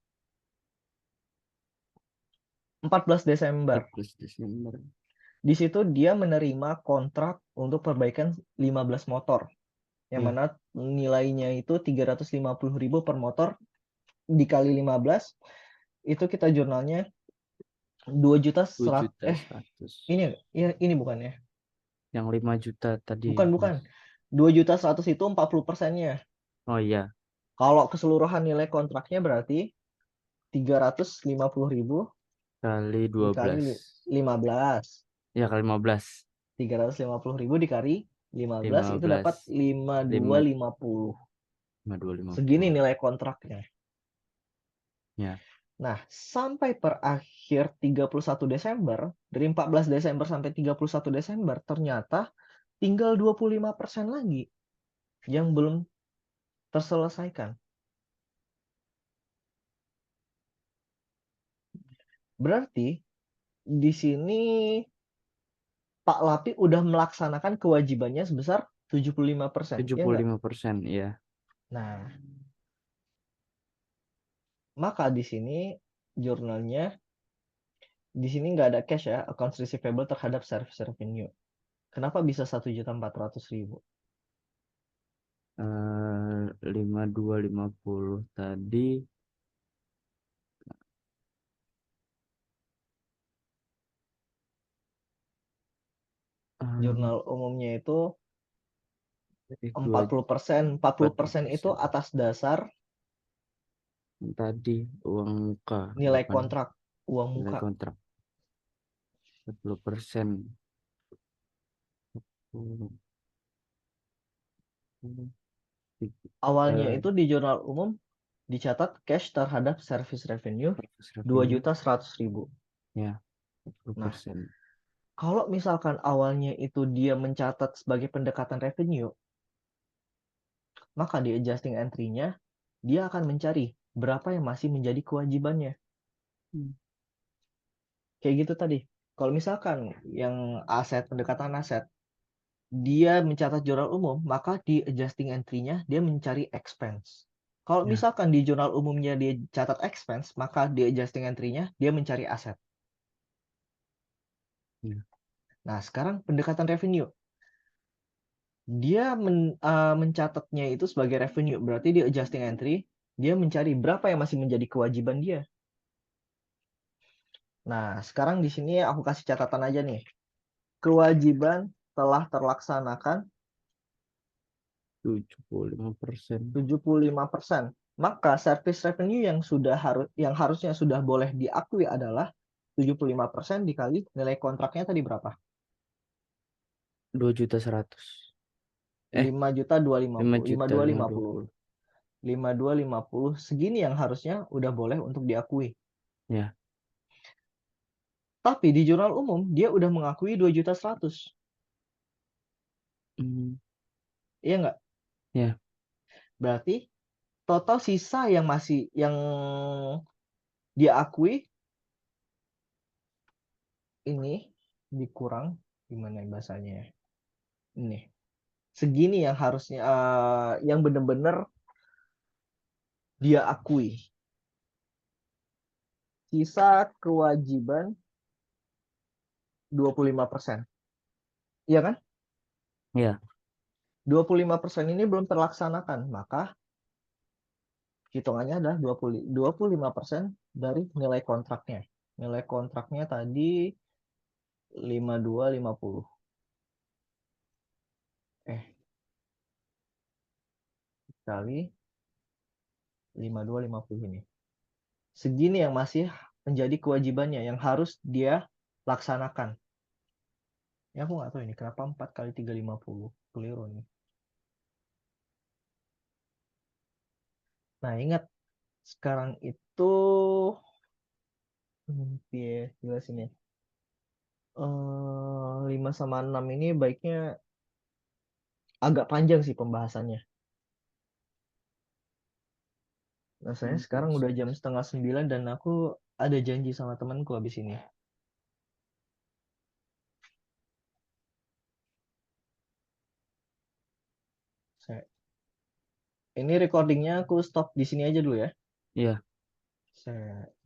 A: 14 Desember.
B: 14 Desember.
A: Di situ dia menerima kontrak untuk perbaikan 15 motor. Yang
B: Iya.
A: mana nilainya itu 350.000 per motor dikali 15 itu kita jurnalnya
B: 2
A: 2 juta
B: juta 100.
A: ini bukan ya?
B: Yang 5 juta tadi,
A: Bukan.
B: Mas.
A: 2.100.000 itu 40%-nya.
B: Oh iya,
A: Kalau keseluruhan nilai kontraknya berarti 350.000
B: kali 12.
A: dikali 15.
B: Ya, kali 15.
A: 350.000 dikali 15 itu
B: 15.
A: dapat
B: 5,
A: 5250.
B: 52,
A: Segini
B: 50.
A: nilai kontraknya.
B: Ya.
A: Nah, sampai per akhir 31 Desember, dari 14 Desember sampai 31 Desember, ternyata tinggal 25% lagi yang belum terselesaikan. Berarti di sini Pak Lapi udah melaksanakan kewajibannya sebesar 75%,
B: tujuh
A: ya
B: puluh
A: enggak?
B: lima persen ya.
A: Nah, maka di sini jurnalnya di sini nggak ada cash ya, accounts receivable terhadap service revenue. Kenapa bisa 1.400.000?
B: 5250 tadi.
A: Jurnal umumnya itu
B: 2,
A: 40%. 40% itu
B: 40%.
A: atas dasar
B: Tadi uang muka
A: nilai
B: 8,
A: kontrak, uang
B: nilai
A: muka.
B: kontrak 40%.
A: Awalnya
B: Eh,
A: itu di jurnal umum dicatat cash terhadap service revenue
B: Service
A: dua
B: revenue
A: juta seratus ribu.
B: ya
A: Nah,
B: 40%.
A: kalau misalkan awalnya itu dia mencatat sebagai pendekatan revenue, maka di adjusting entry-nya dia akan mencari berapa yang masih menjadi kewajibannya.
B: Hmm.
A: Kayak gitu tadi. Kalau misalkan yang aset, pendekatan aset, dia mencatat jurnal umum, maka di adjusting entry-nya dia mencari expense. Kalau
B: Ya,
A: misalkan di jurnal umumnya dia catat expense, maka di adjusting entry-nya dia mencari aset.
B: ya.
A: Nah, sekarang pendekatan revenue. Dia mencatatnya itu sebagai revenue, berarti di adjusting entry, dia mencari berapa yang masih menjadi kewajiban dia. Nah, sekarang di sini aku kasih catatan aja nih. Kewajiban telah terlaksanakan
B: 75%.
A: 75%. Maka service revenue yang harusnya sudah boleh diakui adalah 75% dikali nilai kontraknya tadi berapa?
B: 2.100.000. Eh, 5
A: 5.250.
B: juta
A: 5250.
B: 520.
A: 5250 segini yang harusnya udah boleh untuk diakui.
B: Ya.
A: Tapi di jurnal umum dia udah mengakui 2.100.000.
B: Hmm.
A: Iya nggak?
B: Ya.
A: Berarti total sisa yang masih yang dia akui ini dikurang gimana bahasanya ya? Ini. Segini yang harusnya yang benar-benar dia akui. Sisa kewajiban 25%. Iya kan?
B: Ya.
A: 25% ini belum terlaksanakan, maka hitungannya adalah 25% dari nilai kontraknya. Nilai kontraknya tadi 5250. Kali 5250 ini. Segini yang masih menjadi kewajibannya yang harus dia laksanakan. Ya aku nggak tahu ini kenapa 4 kali 350. Keliru nih. Nah ingat sekarang itu jelasin ya. 5 sama 6 ini baiknya agak panjang sih pembahasannya. Nah saya sekarang udah jam setengah 9 dan aku ada janji sama temanku habis ini. Saya, Ini recordingnya aku stop di sini aja dulu ya.
B: Iya.
A: Set.